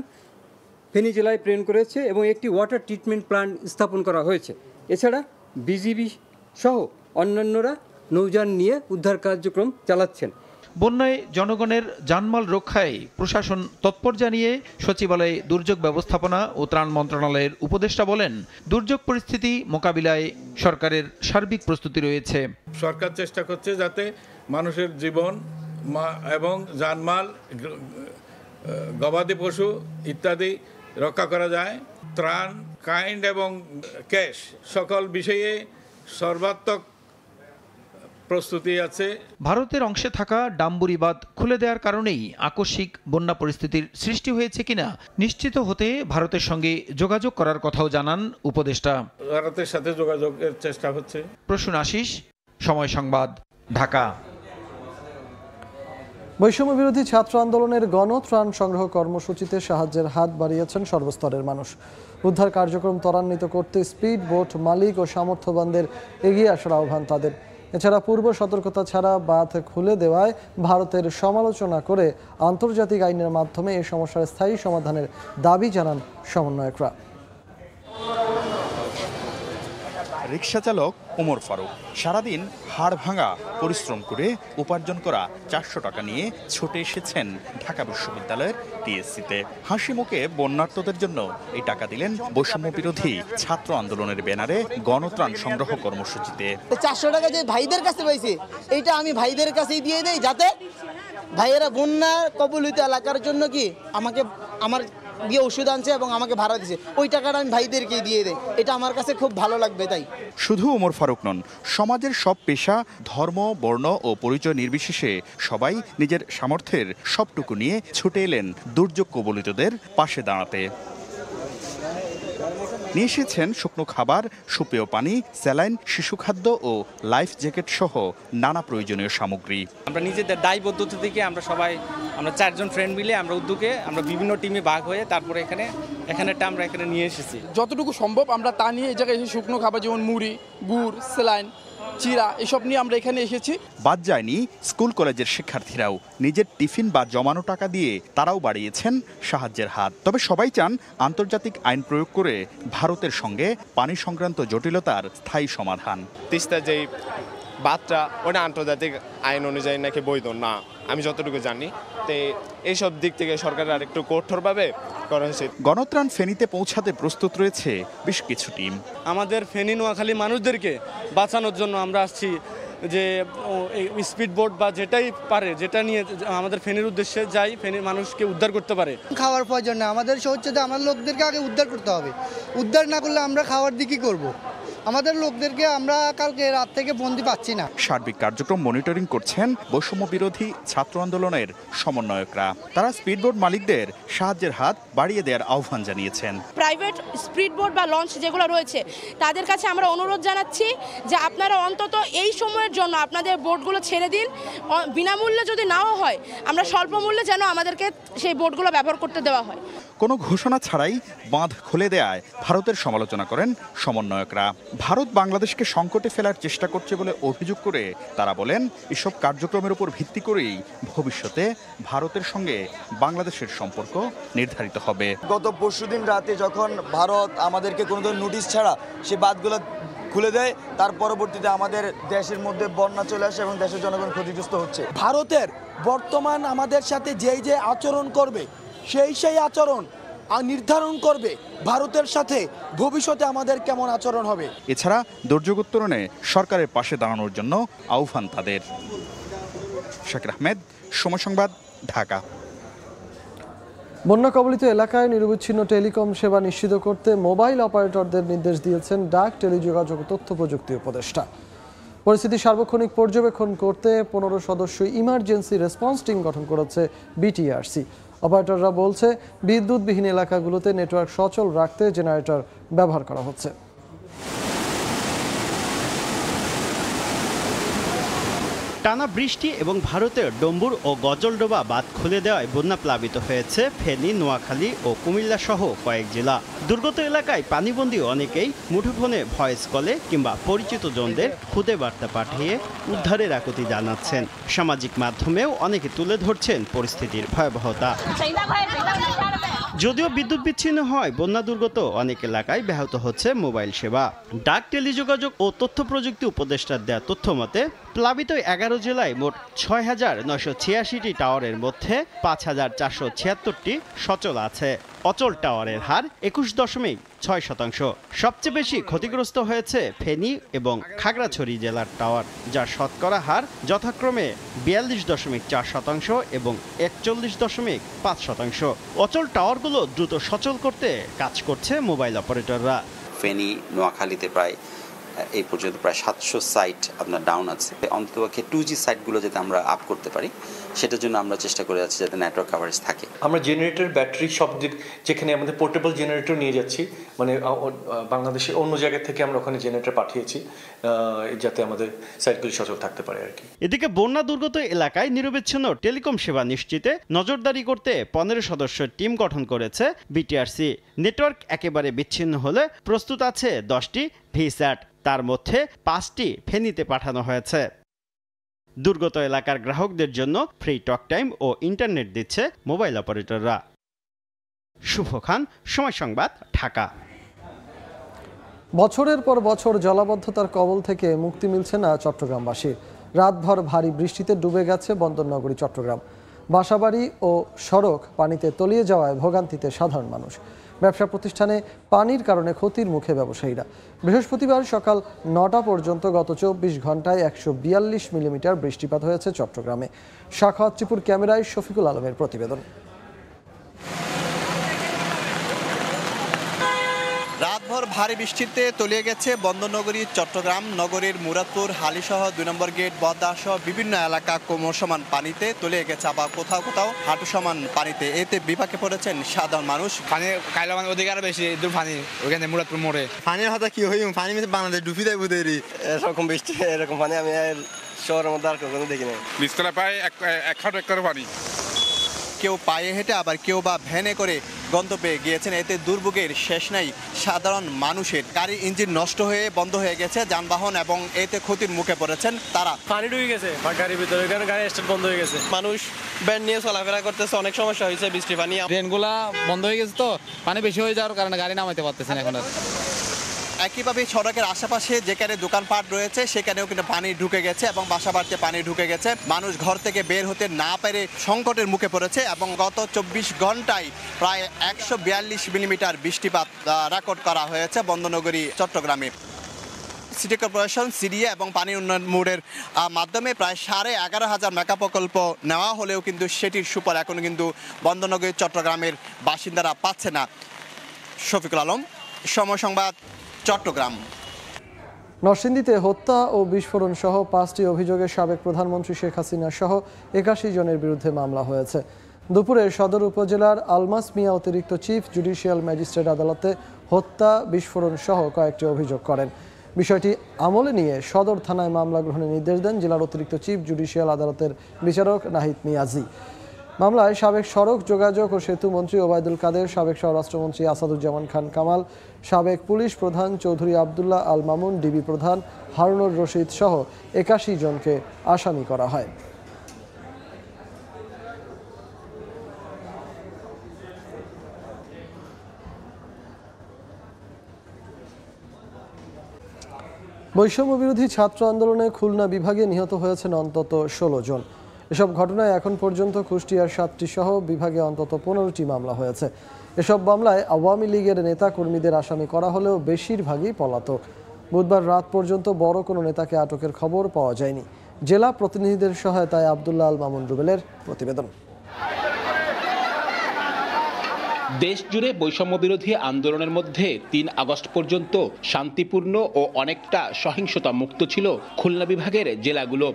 Speaker 12: ফেনী জেলায় প্রেরণ করেছে এবং একটি ওয়াটার ট্রিটমেন্ট প্ল্যান্ট স্থাপন করা হয়েছে। এছাড়া বিজিবি সহ অন্যান্যরা নৌযান নিয়ে উদ্ধার কার্যক্রম চালাচ্ছেন।
Speaker 9: বন্যায় জনগণের জানমাল রক্ষায় প্রশাসন তৎপর জানিয়ে সচিবালয়ে দুর্যোগ ব্যবস্থাপনা ও ত্রাণ মন্ত্রণালয়ের উপদেষ্টা বলেন, দুর্যোগ পরিস্থিতি মোকাবিলায় সরকারের সার্বিক প্রস্তুতি রয়েছে।
Speaker 13: সরকার চেষ্টা করছে যাতে মানুষের জীবন এবং জানমাল, গবাদি পশু ইত্যাদি রক্ষা করা যায়। ত্রাণ, কাইন্ড এবং ক্যাশ সকল বিষয়ে সর্বাত্মক প্রস্তুতি আছে।
Speaker 9: ভারতের অংশে থাকা ডাম্বুরি বাঁধ খুলে দেওয়ার কারণেই আকস্মিক বন্যা পরিস্থিতির সৃষ্টি হয়েছে কিনা নিশ্চিত হতে ভারতের সঙ্গে যোগাযোগ করার কথাও জানান উপদেষ্টা।
Speaker 13: ভারতের সাথে যোগাযোগের চেষ্টা হচ্ছে।
Speaker 9: প্রসূন আশিস, সময় সংবাদ, ঢাকা।
Speaker 1: বৈষম্য বিরোধী ছাত্র আন্দোলনের গণত্রাণ সংগ্রহ কর্মসূচিতে সাহায্যের হাত বাড়িয়েছেন সর্বস্তরের মানুষ। উদ্ধার কার্যক্রম ত্বরান্বিত করতে স্পিড বোট মালিক ও সামর্থ্যবানদের এগিয়ে আসার আহ্বান তাদের। এছাড়া পূর্ব সতর্কতা ছাড়া বাঁধ খুলে দেওয়ায় ভারতের সমালোচনা করে আন্তর্জাতিক আইনের মাধ্যমে এই সমস্যার স্থায়ী সমাধানের দাবি জানান সমন্বয়করা।
Speaker 14: রিকশা চালক ওমর ফারুক সারাদিন হাড় ভাঙা পরিশ্রম করে উপার্জন করা 400 টাকা নিয়ে ছুটে এসেছেন ঢাকা বিশ্ববিদ্যালয়ের টিএসসিতে। হাসি মুখে বন্যার্তদের জন্য এই টাকা দিলেন বৈষম্য বিরোধী ছাত্র আন্দোলনের ব্যানারে গণত্রাণ সংগ্রহ কর্মসূচিতে।
Speaker 15: 400 টাকা যে ভাইদের কাছে পাইছি এইটা আমি ভাইদের কাছেই দিয়ে দেই, যাতে ভাইয়েরা বন্যা কবলিত এলাকার জন্য কি আমাকে আমার দিয়ে ওষুধ আনছে এবং আমাকে ভাড়া দিছে, ওই টাকাটা আমি ভাইদেরকে দিয়ে দেই। এটা আমার কাছে খুব ভালো লাগবে। তাই
Speaker 14: শুধু ওমর ফারুক নন, সমাজের সব পেশা, ধর্ম, বর্ণ ও পরিচয় নির্বিশেষে সবাই নিজের সামর্থ্যের সবটুকু নিয়ে ছুটে এলেন দুর্যোগ কবলিতদের পাশে দাঁড়াতে। নিয়ে এসেছেন শুকনো খাবার, সুপেয় পানি, স্যালাইন, শিশু খাদ্য ও লাইফ জ্যাকেট সহ নানা প্রয়োজনীয় সামগ্রী।
Speaker 16: আমরা নিজেদের দায়বদ্ধতা থেকে আমরা 4 জন ফ্রেন্ড মিলে আমরা উদ্যোগে আমরা বিভিন্ন টিমে ভাগ হয়ে তারপরে এখানে নিয়ে এসেছি।
Speaker 17: যতটুকু সম্ভব আমরা তা নিয়ে এই জায়গায় এসে শুকনো খাবার যেমন মুড়ি, গুড়, স্যালাইন, চিরা এসব নিয়ে আমরা এখানে এসেছি।
Speaker 14: বাদ যায়নি স্কুল কলেজের শিক্ষার্থীরাও। নিজের টিফিন বা জমানো টাকা দিয়ে তারাও বাড়িয়েছেন সাহায্যের হাত। তবে সবাই চান আন্তর্জাতিক আইন প্রয়োগ করে ভারতের সঙ্গে পানি সংক্রান্ত জটিলতার স্থায়ী সমাধান।
Speaker 18: তিস্তা যেই বাঁধটা ওটা আন্তর্জাতিক আইন অনুযায়ী নাকি বৈধ না, আমি যতটুকু জানি। তো এইসব দিক থেকে সরকারের আর একটু কঠোরভাবে করা হয়েছে।
Speaker 14: গণত্রাণ ফেনীতে পৌঁছাতে প্রস্তুত রয়েছে বেশ কিছু টিম।
Speaker 19: আমাদের ফেনী নোয়াখালী মানুষদেরকে বাঁচানোর জন্য আমরা আসছি যে স্পিড বোট বা যেটাই পারে, যেটা নিয়ে আমাদের ফেনীর উদ্দেশ্যে যাই, ফেনীর মানুষকে উদ্ধার করতে পারে।
Speaker 20: খাওয়ার প্রয়োজন না, আমাদের হচ্ছে যে আমার লোকদেরকে আগে উদ্ধার করতে হবে। উদ্ধার না করলে আমরা খাওয়ার দিকে করব। আমাদের লোকদেরকে আমরা কালকে রাত থেকে বন্দি পাচ্ছি না।
Speaker 14: সার্বিক কার্যক্রম মনিটরিং করছেন বৈষম্য বিরোধী ছাত্র আন্দোলনের সমন্বয়করা। তারা স্পিডবোট মালিকদের সাহায্যের হাত বাড়িয়ে দেওয়ার আহ্বান জানিয়েছেন।
Speaker 21: প্রাইভেট স্পিডবোট বা লঞ্চ যেগুলো রয়েছে তাদের কাছে আমরা অনুরোধ জানাচ্ছি যে আপনারা অন্তত এই সময়ের জন্য আপনাদের বোটগুলো ছেড়ে দিন। বিনামূল্যে যদি নাও হয়, আমরা স্বল্প মূল্যে যেন আমাদেরকে সেই বোটগুলো ব্যবহার করতে দেওয়া হয়।
Speaker 14: কোনো ঘোষণা ছাড়াই বাঁধ খুলে দেয়ায় ভারতের সমালোচনা করেন সমন্বয়করা। ভারত বাংলাদেশকে সংকটে ফেলার চেষ্টা করছে বলে অভিযোগ করে তারা বলেন, এসব কার্যক্রমের উপর ভিত্তি করেই ভবিষ্যতে ভারতের সঙ্গে বাংলাদেশের সম্পর্ক নির্ধারিত হবে।
Speaker 22: গত পরশুদিন রাতে যখন ভারত আমাদেরকে কোনো ধরনের নোটিশ ছাড়া সে বাঁধগুলো
Speaker 3: খুলে দেয়, তার পরবর্তীতে আমাদের দেশের মধ্যে বন্যা চলে আসে এবং দেশের জনগণ ক্ষতিগ্রস্ত হচ্ছে।
Speaker 22: ভারতের বর্তমান আমাদের সাথে যে আচরণ করবে সেই আচরণ নির্ধারণ করবে ভারতের সাথে ভবিষ্যতে আমাদের কেমন আচরণ হবে।
Speaker 14: এছাড়া দুর্যোগ উত্তরণে সরকারের পাশে দাঁড়ানোর জন্য আহ্বান তাদের। শাকির আহমেদ, সময় সংবাদ, ঢাকা।
Speaker 1: বন্যা কবলিত এলাকায় নিরবচ্ছিন্ন টেলিকম সেবা নিশ্চিত করতে মোবাইল অপারেটরদের নির্দেশ দিয়েছেন ডাক, টেলিযোগাযোগ ও তথ্য প্রযুক্তি উপদেষ্টা। পরিস্থিতি সার্বক্ষণিক পর্যবেক্ষণ করতে 15 সদস্য ইমার্জেন্সি রেসপন্স টিম গঠন করেছে বিটিআরসি। অপারেটররা বলছে, বিদ্যুৎবিহীন এলাকাগুলোতে নেটওয়ার্ক সচল রাখতে জেনারেটর ব্যবহার করা হচ্ছে।
Speaker 23: টানা বৃষ্টি এবং ভারতের ডম্বুর ও গজলডোবা বাঁধ খুলে দেওয়ায় বন্যা প্লাবিত হয়েছে ফেনী, নোয়াখালী ও কুমিল্লা সহ কয়েক জেলা। দুর্গত এলাকায় পানিবন্দী অনেকেই মুঠোফোনে ভয়েস কলে কিংবা পরিচিত জনদের খুদে বার্তা পাঠিয়ে উদ্ধারের আকুতি জানাচ্ছেন। সামাজিক মাধ্যমেও অনেকে তুলে ধরছেন পরিস্থিতির ভয়াবহতা। যদিও বিদ্যুৎ বিচ্ছিন্ন হয় বন্যা দুর্গত অনেক এলাকায় ব্যাহত হচ্ছে মোবাইল সেবা। ডাক, টেলিযোগাযোগ ও তথ্য প্রযুক্তি উপদেষ্টার দেয়া তথ্য মতে প্লাবিত 11 জেলায় মোট 6,986টি টাওয়ারের মধ্যে 5,476টি সচল আছে। অচল টাওয়ারের হার 21.6%। সবচেয়ে বেশি ক্ষতিগ্রস্ত হয়েছে ফেনী এবং খাগড়াছড়ি জেলার টাওয়ার, যার শতকরা হার যথাক্রমে 42.4% এবং 41.5%। অচল টাওয়ারগুলো দ্রুত সচল করতে কাজ করছে মোবাইল অপারেটররা।
Speaker 24: ফেনী, নোয়াখালীতে প্রায় এই পর্যন্ত প্রায় 700 সাইট আপনার ডাউন আছে। অন্ততপক্ষে 2G সাইটগুলো যাতে আমরা আপ করতে পারি, সেটার জন্য আমরা চেষ্টা করে যাচ্ছি যাতে নেটওয়ার্ক কভারেজ থাকে।
Speaker 25: আমরা জেনারেটর, ব্যাটারি সব যেখানে আমাদের পোর্টেবল জেনারেটর নিয়ে যাচ্ছি, মানে বাংলাদেশের অন্য জায়গা থেকে আমরা ওখানে জেনারেটর পাঠিয়েছি যাতে আমাদের সাইটগুলি সচল থাকতে পারে আর কি।
Speaker 23: এদিকে বন্যা দুর্গত এলাকায় নিরবিচ্ছিন্ন টেলিকম সেবা নিশ্চিতে নজরদারি করতে 15 সদস্যের টিম গঠন করেছে বিটিআরসি। নেটওয়ার্ক একেবারে বিচ্ছিন্ন হলে প্রস্তুত আছে 10টি ভিস্যাট, তার মধ্যে 5টি ফেনীতে পাঠানো হয়েছে। দুর্গত এলাকার গ্রাহকদের জন্য ফ্রি টক টাইম ও ইন্টারনেট দিচ্ছে মোবাইল অপারেটররা। শুভ খান, সময় সংবাদ, ঢাকা।
Speaker 1: বছরের পর বছর জলাবদ্ধতার কবল থেকে মুক্তি মিলছে না চট্টগ্রামবাসীর। রাতভর ভারী বৃষ্টিতে ডুবে গেছে বন্দরনগরী চট্টগ্রাম। বাসাবাড়ি ও সড়ক পানিতে তলিয়ে যাওয়ায় ভোগান্তিতে সাধারণ মানুষ। ব্যবসা প্রতিষ্ঠানে পানির কারণে ক্ষতির মুখে ব্যবসায়ীরা। বৃহস্পতিবার সকাল 9টা পর্যন্ত গত 24 ঘন্টায় 142 মিলিমিটার বৃষ্টিপাত হয়েছে চট্টগ্রামে। সাখাওয়াত ত্রিপুর ক্যামেরায় শফিকুল আলমের প্রতিবেদন।
Speaker 26: রাতভর ভারী বৃষ্টিতে তলিয়ে গেছে বন্দরনগরী চট্টগ্রাম। নগরীর মুরাদপুর, হালিসহ 2 নম্বর গেট, বদ্দা সহ বিভিন্ন এলাকা কোমর সমান পানিতে তলিয়ে গেছে, আবার কোথাও কোথাও হাঁটু সমান পানিতে। এতে বিপাকে পড়েছেন সাধারণ মানুষ।
Speaker 27: পানি কাইলা মানে অধিকার বেশি দূর পানি ওখানে মুরাদপুর মোড়ে
Speaker 26: পানির হাতে কি হই পানি বাংলাদেশ ডুবি দেয় বুঝেরি এরকম বৃষ্টি এরকম পানি আমি শহরের মধ্যে আর কখনো দেখি নাই।
Speaker 28: বিস্তলা পায় এক হাঁটু এক পানি।
Speaker 26: কেউ পায়ে হেঁটে আবার কেউ বা ভ্যানে করে গন্তব্যে গিয়েছেন। এতে দুর্ভোগের শেষ নাই সাধারণ মানুষের। গাড়ির ইঞ্জিন নষ্ট হয়ে বন্ধ হয়ে গেছে যানবাহন এবং এতে ক্ষতির মুখে পড়েছেন তারা।
Speaker 27: পানি ঢুকে গেছে গাড়ির ভিতরে, গাড়ি স্টার্ট বন্ধ হয়ে গেছে।
Speaker 26: মানুষ ব্যান নিয়ে চলাফেরা করতেছে, অনেক সমস্যা হয়েছে বৃষ্টি পানি।
Speaker 27: ট্রেনগুলা বন্ধ হয়ে গেছে, তো পানি বেশি হয়ে যাওয়ার কারণে গাড়ি নামাইতে পারতেছে না এখন।
Speaker 26: একইভাবে সড়কের আশেপাশে যেখানে দোকানপাট রয়েছে সেখানেও কিন্তু পানি ঢুকে গেছে এবং বাসাবাড়িতে পানি ঢুকে গেছে। মানুষ ঘর থেকে বের হতে না পেরে সংকটের মুখে পড়েছে এবং গত 24 ঘন্টায় প্রায় 142 মিলিমিটার বৃষ্টিপাত রেকর্ড করা হয়েছে বন্দরনগরী চট্টগ্রামে। সিটি কর্পোরেশন, সিডিএ এবং পানি উন্নয়ন বোর্ডের মাধ্যমে প্রায় 11,500 মেগা প্রকল্প নেওয়া হলেও কিন্তু সেটির সুফল এখনো কিন্তু বন্দরনগরী চট্টগ্রামের বাসিন্দারা পাচ্ছে না। শফিকুল আলম, সময় সংবাদ, চট্টগ্রাম।
Speaker 1: নরসিংদীতে হত্যা ও বিস্ফোরণ সহ 5টি অভিযোগে সাবেক প্রধানমন্ত্রী শেখ হাসিনা সহ 81 জনের বিরুদ্ধে মামলা হয়েছে। দুপুরে সদর উপজেলার আলমাস মিয়া অতিরিক্ত চিফ জুডিশিয়াল ম্যাজিস্ট্রেট আদালতে হত্যা, বিস্ফোরণ সহ কয়েকটি অভিযোগ করেন। বিষয়টি আমলে নিয়ে সদর থানায় মামলা গ্রহণের নির্দেশ দেন জেলার অতিরিক্ত চিফ জুডিশিয়াল আদালতের বিচারক নাহিদ মিয়াজি। মামলায় সাবেক সড়ক যোগাযোগ ও সেতু মন্ত্রী ওবায়দুল কাদের, সাবেক স্বরাষ্ট্রমন্ত্রী আসাদুজ্জামান খান কামাল, সাবেক পুলিশ প্রধান চৌধুরী আবদুল্লাহ আল মামুন, ডিবি প্রধান হারুনুর রশিদ সহ 81 জনকে আসামি করা হয়। বৈষম্য বিরোধী ছাত্র আন্দোলনে খুলনা বিভাগে নিহত হয়েছেন অন্তত 16 জন। এসব ঘটনায় এখন পর্যন্ত কুষ্টিয়ার 7টি সহ বিভাগে অন্তত 15টি মামলা হয়েছে। এসব মামলায় আওয়ামী লীগের নেতা কর্মীদের আসামি করা হলেও বেশিরভাগই পলাতক। বুধবার রাত পর্যন্ত বড় কোনো নেতাকে আটকের খবর পাওয়া যায়নি। জেলা প্রতিনিধিদের সহায়তায় আব্দুল্লাহ আল মামুন রুবেলের প্রতিবেদন।
Speaker 2: দেশ জুড়ে বৈষম্য বিরোধী আন্দোলনের মধ্যে 3 আগস্ট পর্যন্ত শান্তিপূর্ণ ও অনেকটা সহিংসতা মুক্ত ছিল খুলনা বিভাগের জেলাগুলো।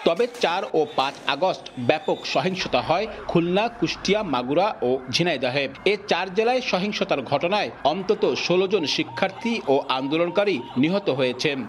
Speaker 2: তবে 4 ও 5 আগস্ট ব্যাপক সহিংসতা হয় খুলনা, কুষ্টিয়া, মাগুরা ও ঝিনাইদহে। এ 4 জেলায় সহিংসতার ঘটনায় অন্তত 16 জন শিক্ষার্থী ও আন্দোলনকারী নিহত হয়েছেন।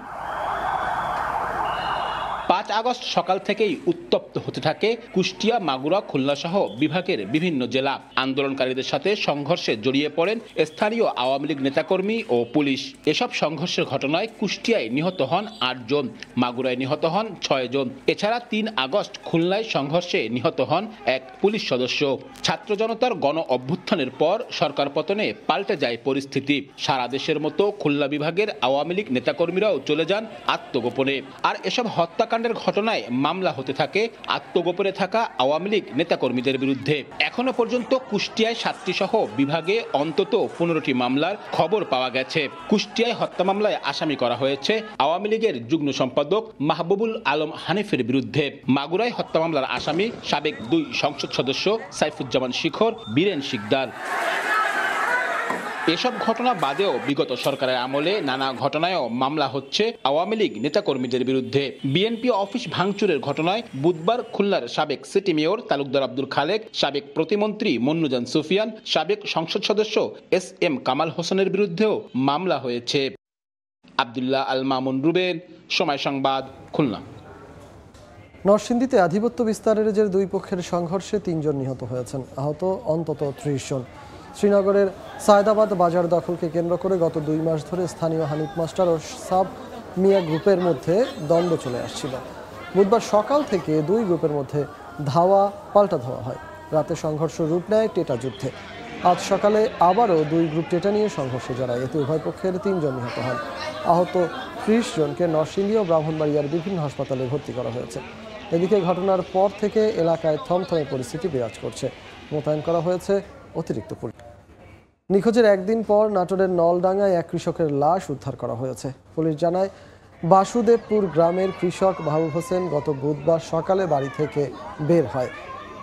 Speaker 2: 5 আগস্ট সকাল থেকেই উত্তপ্ত হতে থাকে কুষ্টিয়া, মাগুরা, খুলনা সহ বিভাগের বিভিন্ন জেলা। আন্দোলনকারীদের সাথে সংঘর্ষে জড়িয়ে পড়েন স্থানীয় আওয়ামী লীগ নেতাকর্মী ও পুলিশ। এসব সংঘর্ষের ঘটনায় কুষ্টিয়ায় নিহত হন 8 জন, মাগুরায় নিহত হন 6 জন। এছাড়া 3 আগস্ট খুলনায় সংঘর্ষে নিহত হন এক পুলিশ সদস্য। ছাত্র জনতার গণ অভ্যুত্থানের পর সরকার পতনে পাল্টে যায় পরিস্থিতি। সারা দেশের মতো খুলনা বিভাগের আওয়ামী লীগ নেতাকর্মীরাও চলে যান আত্মগোপনে। আর এসব হত্যাকাণ্ডের ঘটনায় মামলা হতে থাকে আত্মগোপনে থাকা আওয়ামী লীগ নেতাকর্মীদের বিরুদ্ধে। এখনো পর্যন্ত কুষ্টিয়ায় 7টি সহ বিভাগে অন্তত 15টি মামলার খবর পাওয়া গেছে। কুষ্টিয়ায় হত্যা মামলায় আসামি করা হয়েছে আওয়ামী লীগের যুগ্ম সম্পাদক মাহবুবুল আলম হানিফের বিরুদ্ধে। মাগুরায় হত্যা মামলার আসামি সাবেক 2 সংসদ সদস্য সাইফুজ্জামান শিখর, বীরেন শিকদার। এসব ঘটনা বাদেও বিগত সরকারের আমলে নানা ঘটনায়ও মামলা হচ্ছে আওয়ামী লীগ নেতাকর্মীদের বিরুদ্ধে। বিএনপি অফিস ভাঙচুরের ঘটনায় বুধবার খুলনার সাবেক সিটি মেয়র তালুকদার আব্দুল খালেক, সাবেক প্রতিমন্ত্রী মন্নুজান সুফিয়ান, সাবেক সংসদ সদস্য SM কামাল হোসেনের বিরুদ্ধেও মামলা হয়েছে। আব্দুল্লাহ আল মামুন রুবেল, সময় সংবাদ, খুলনা।
Speaker 1: নরসিংদীতে আধিপত্য বিস্তারের জের 2 পক্ষের সংঘর্ষে 3 জন নিহত হয়েছেন, আহত অন্তত 30 জন। শ্রীনগরের সায়দাবাদ বাজার দখলকে কেন্দ্র করে গত 2 মাস ধরে স্থানীয় হানিফ মাস্টার ও সাব মিয়া গ্রুপের মধ্যে দ্বন্দ্ব চলে আসছিল। বুধবার সকাল থেকে 2 গ্রুপের মধ্যে ধাওয়া পাল্টা ধাওয়া হয়। রাতে সংঘর্ষ রূপ নেয় টেটা যুদ্ধে। আজ সকালে আবারও 2 গ্রুপ টেটা নিয়ে সংঘর্ষে জড়ায়। এতে উভয় পক্ষের 3 জন নিহত হন। আহত 30 জনকে নরসিংদী ও ব্রাহ্মণবাড়িয়ার বিভিন্ন হাসপাতালে ভর্তি করা হয়েছে। এদিকে ঘটনার পর থেকে এলাকায় থমথমে পরিস্থিতি বিরাজ করছে। মোতায়েন করা হয়েছে অতিরিক্ত পুলিশ। নিখোঁজের একদিন পর নাটোরের নলডাঙ্গায় এক কৃষকের লাশ উদ্ধার করা হয়েছে। পুলিশ জানায়, বাসুদেবপুর গ্রামের কৃষক মাহবুব হোসেন গত বুধবার সকালে বাড়ি থেকে বের হয়।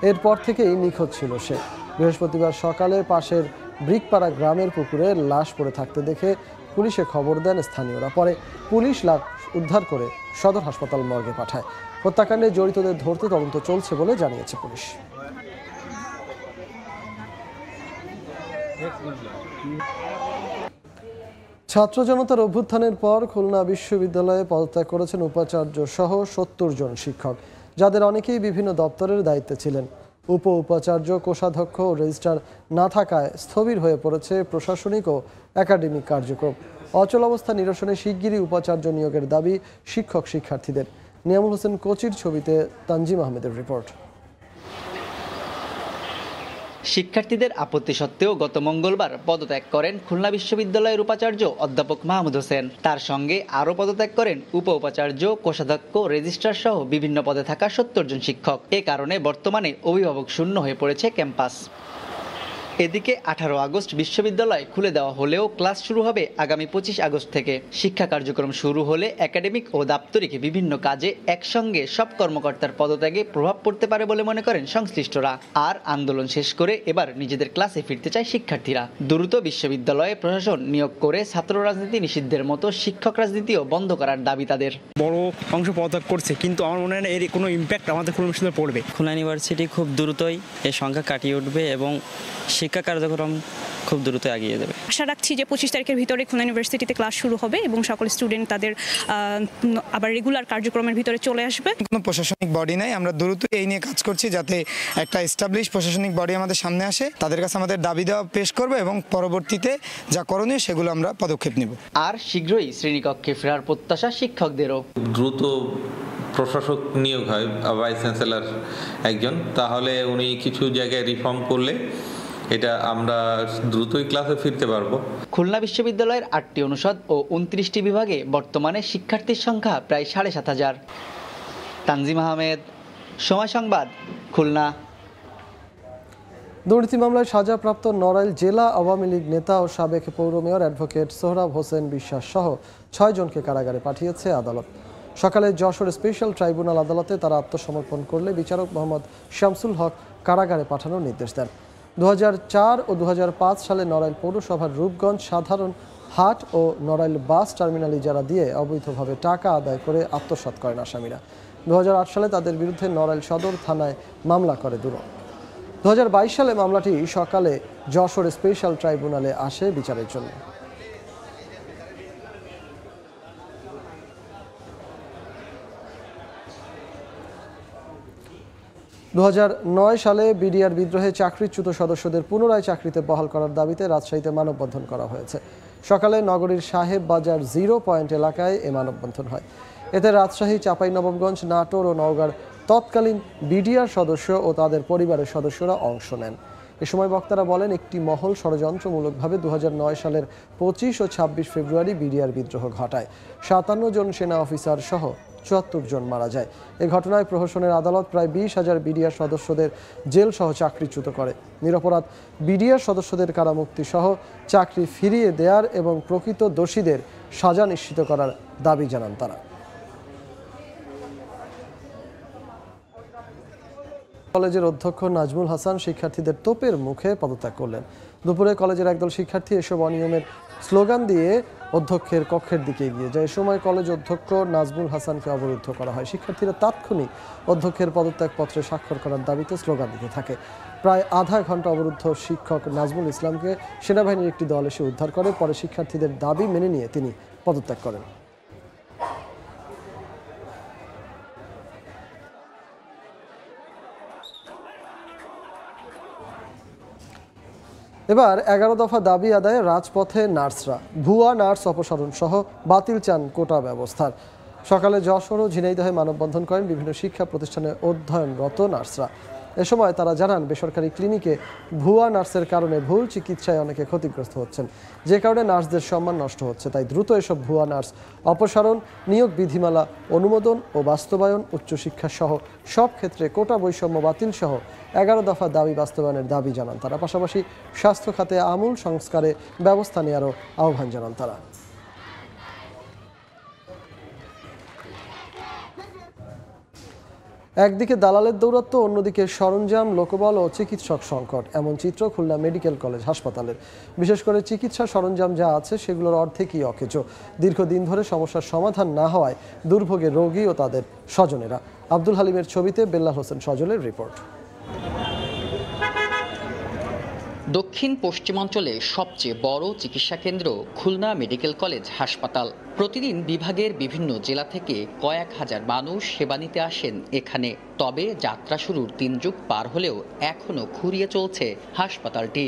Speaker 1: এরপর থেকেই নিখোঁজ ছিল সে। বৃহস্পতিবার সকালে পাশের ব্রিকপাড়া গ্রামের পুকুরে লাশ পড়ে থাকতে দেখে পুলিশে খবর দেন স্থানীয়রা। পরে পুলিশ লাশ উদ্ধার করে সদর হাসপাতাল মর্গে পাঠায়। হত্যাকাণ্ডে জড়িতদের ধরতে তদন্ত চলছে বলে জানিয়েছে পুলিশ। ছাত্র জনতার অভ্যুত্থানের পর খুলনা বিশ্ববিদ্যালয়ে পদত্যাগ করেছেন উপাচার্য সহ 70 জন শিক্ষক, যাদের অনেকেই বিভিন্ন দপ্তরের দায়িত্বে ছিলেন। উপাচার্য, কোষাধ্যক্ষ ও রেজিস্ট্রার না থাকায় স্থবির হয়ে পড়েছে প্রশাসনিক ও একাডেমিক কার্যক্রম। অচল অবস্থা নিরসনে শিগগিরই উপাচার্য নিয়োগের দাবি শিক্ষক শিক্ষার্থীদের। নিয়ামুল হোসেন কোচির ছবিতে তানজিম আহমেদের রিপোর্ট।
Speaker 4: শিক্ষার্থীদের আপত্তি সত্ত্বেও গত মঙ্গলবার পদত্যাগ করেন খুলনা বিশ্ববিদ্যালয়ের উপাচার্য অধ্যাপক মাহমুদ হোসেন। তার সঙ্গে আরও পদত্যাগ করেন উপাচার্য, কোষাধ্যক্ষ, রেজিস্ট্রার সহ বিভিন্ন পদে থাকা 70 জন শিক্ষক। এ কারণে বর্তমানে অভিভাবক শূন্য হয়ে পড়েছে ক্যাম্পাস। এদিকে 18 আগস্ট বিশ্ববিদ্যালয় খুলে দেওয়া হলেও ক্লাস শুরু হবে আগামী 25 আগস্ট থেকে। শিক্ষা কার্যক্রম শুরু হলে একাডেমিক ও দাপ্তরিক বিভিন্ন কাজে একসঙ্গে সব কর্মকর্তার পদত্যাগে প্রভাব পড়তে পারে বলে মনে করেন সংশ্লিষ্টরা। আর আন্দোলন শেষ করে এবার নিজেদের ক্লাসে ফিরতে চায় শিক্ষার্থীরা। দ্রুত বিশ্ববিদ্যালয়ে প্রশাসন নিয়োগ করে ছাত্র রাজনীতি নিষিদ্ধের মতো শিক্ষক রাজনীতিও বন্ধ করার দাবি তাদের।
Speaker 5: বড় অংশ পদত্যাগ করছে, কিন্তু আমার মনে হয় না এর কোনো ইম্প্যাক্ট আমাদের খুলনা বিশ্ববিদ্যালয়ে পড়বে।
Speaker 6: খুলনা ইউনিভার্সিটি খুব দ্রুতই এই সংখ্যা কাটিয়ে উঠবে এবং শিক্ষা কার্যক্রম খুব দ্রুত এগিয়ে যাবে।
Speaker 7: আশা রাখছি যে 25 তারিখের ভিতরে খুলনা ইউনিভার্সিটিতে ক্লাস শুরু হবে এবং সকল স্টুডেন্ট তাদের আবার রেগুলার কার্যক্রমের ভিতরে চলে আসবে।
Speaker 8: কোনো প্রশাসনিক বডি নাই, আমরা দ্রুত এই নিয়ে কাজ করছি যাতে একটা এস্টাবলিশ প্রশাসনিক বডি আমাদের সামনে আসে। তাদের কাছে আমাদের দাবি দেওয়া পেশ করবে এবং পরবর্তীতে যা করণীয় সেগুলো আমরা পদক্ষেপ নিব।
Speaker 4: আর শীঘ্রই শ্রেণীকক্ষে ফেরার প্রত্যাশা শিক্ষকদেরও।
Speaker 10: দ্রুত প্রশাসক নিয়োগ হয় ভাইস চ্যান্সেলর একজন, তাহলে উনি কিছু জায়গায় রিফর্ম করলে এটা আমরা দ্রুতই ক্লাসে ফিরতে পারবো।
Speaker 4: খুলনা বিশ্ববিদ্যালয়ের 8টি অনুষদ ও 29টি বিভাগে বর্তমানে শিক্ষার্থীর সংখ্যা প্রায় 7,500। তানজিম আহমেদ, সময় সংবাদ, খুলনা।
Speaker 1: দুর্নীতি মামলায় সাজাপ্রাপ্ত নড়াইল জেলা আওয়ামী লীগ নেতা ও সাবেক পৌর মেয়র অ্যাডভোকেট সোহরাব হোসেন বিশ্বাস সহ 6 জনকে কারাগারে পাঠিয়েছে আদালত। সকালে যশোর স্পেশাল ট্রাইব্যুনাল আদালতে তারা আত্মসমর্পণ করলে বিচারক মোহাম্মদ শামসুল হক কারাগারে পাঠানোর নির্দেশ দেন। 2004 ও 2005 সালে নড়াইল পৌরসভার রূপগঞ্জ সাধারণ হাট ও নড়াইল বাস টার্মিনাল ইজারা দিয়ে অবৈধভাবে টাকা আদায় করে আত্মসাৎ করেন আসামিরা। 2008 সালে তাদের বিরুদ্ধে নড়াইল সদর থানায় মামলা করে দুদক। 2022 সালে মামলাটি সকালে যশোর স্পেশাল ট্রাইব্যুনালে আসে বিচারের জন্য। 2009 সালে বিডিআর বিদ্রোহে চাকরিচ্যুত সদস্যদের পুনরায় চাকরিতে বহাল করার দাবিতে রাজশাহীতে মানববন্ধন করা হয়েছে। সকালে নগরীর সাহেব বাজার 0 পয়েন্ট এলাকায় এ মানববন্ধন হয়। এতে রাজশাহী, চাঁপাইনবাবগঞ্জ, নাটোর ও নওগাঁর তৎকালীন বিডিআর সদস্য ও তাদের পরিবারের সদস্যরা অংশ নেন। এ সময় বক্তারা বলেন, একটি মহল ষড়যন্ত্রমূলকভাবে 2009 সালের 25 ও 26 ফেব্রুয়ারি বিডিআর বিদ্রোহ ঘটায়। 57 জন সেনা অফিসার সহ 74 জন মারা যায়। এ ঘটনায় প্রহসনের আদালত প্রায় 20,000 বিডিআর সদস্যদের জেল সহ চাকরিচ্যুত করে। নিরপরাধ বিডিআর সদস্যদের কারামুক্তি সহ চাকরি ফিরিয়ে দেওয়ার এবং প্রকৃত দোষীদের সাজা নিশ্চিত করার দাবি জানান তারা। কলেজের অধ্যক্ষ নাজমুল হাসান শিক্ষার্থীদের তোপের মুখে পদত্যাগ করলেন। দুপুরে কলেজের একদল শিক্ষার্থী এসব অনিয়মের স্লোগান দিয়ে অধ্যক্ষের কক্ষের দিকে এগিয়ে যায়। এ সময় কলেজ অধ্যক্ষ নাজমুল হাসানকে অবরুদ্ধ করা হয়। শিক্ষার্থীরা তাৎক্ষণিক অধ্যক্ষের পদত্যাগপত্রে স্বাক্ষর করার দাবিতে স্লোগান দিতে থাকে। প্রায় আধা ঘন্টা অবরুদ্ধ শিক্ষক নাজমুল ইসলামকে সেনাবাহিনীর একটি দল এসে উদ্ধার করে। পরে শিক্ষার্থীদের দাবি মেনে নিয়ে তিনি পদত্যাগ করেন। এবার 11 দফা দাবি আদায়ে রাজপথে নার্সরা। ভুয়া নার্স অপসারণ সহ বাতিল চান কোটা ব্যবস্থার। সকালে যশোর ও ঝিনাইদহে মানববন্ধন করেন বিভিন্ন শিক্ষা প্রতিষ্ঠানে অধ্যয়নরত নার্সরা। এ সময় তারা জানান, বেসরকারি ক্লিনিকে ভুয়া নার্সের কারণে ভুল চিকিৎসায় অনেকে ক্ষতিগ্রস্ত হচ্ছেন, যে কারণে নার্সদের সম্মান নষ্ট হচ্ছে। তাই দ্রুত এসব ভুয়া নার্স অপসারণ, নিয়োগ বিধিমালা অনুমোদন ও বাস্তবায়ন, উচ্চশিক্ষা সহ সব ক্ষেত্রে কোটা বৈষম্য বাতিল সহ 11 দফা দাবি বাস্তবায়নের দাবি জানান তারা। পাশাপাশি স্বাস্থ্য খাতে আমূল সংস্কারে ব্যবস্থা নেওয়ারও আহ্বান জানান তারা। একদিকে দালালের দৌরাত্ম্য, অন্যদিকে সরঞ্জাম, লোকবল ও চিকিৎসক সংকট। এমন চিত্র খুলনা মেডিকেল কলেজ হাসপাতালের। বিশেষ করে চিকিৎসা সরঞ্জাম যা আছে সেগুলোর অর্ধেকই অকেজো। দীর্ঘদিন ধরে সমস্যার সমাধান না হওয়ায় দুর্ভোগে রোগী ও তাদের স্বজনেরা। আব্দুল হালিমের ছবিতে বেল্লাল হোসেন সজলের রিপোর্ট।
Speaker 9: দক্ষিণ পশ্চিমাঞ্চলে সবচেয়ে বড় চিকিৎসা কেন্দ্র খুলনা মেডিকেল কলেজ হাসপাতাল। প্রতিদিন বিভাগের বিভিন্ন জেলা থেকে কয়েক হাজার মানুষ সেবা নিতে আসেন এখানে। তবে যাত্রা শুরুর 3 যুগ পার হলেও এখনও খুঁড়িয়ে চলছে হাসপাতালটি।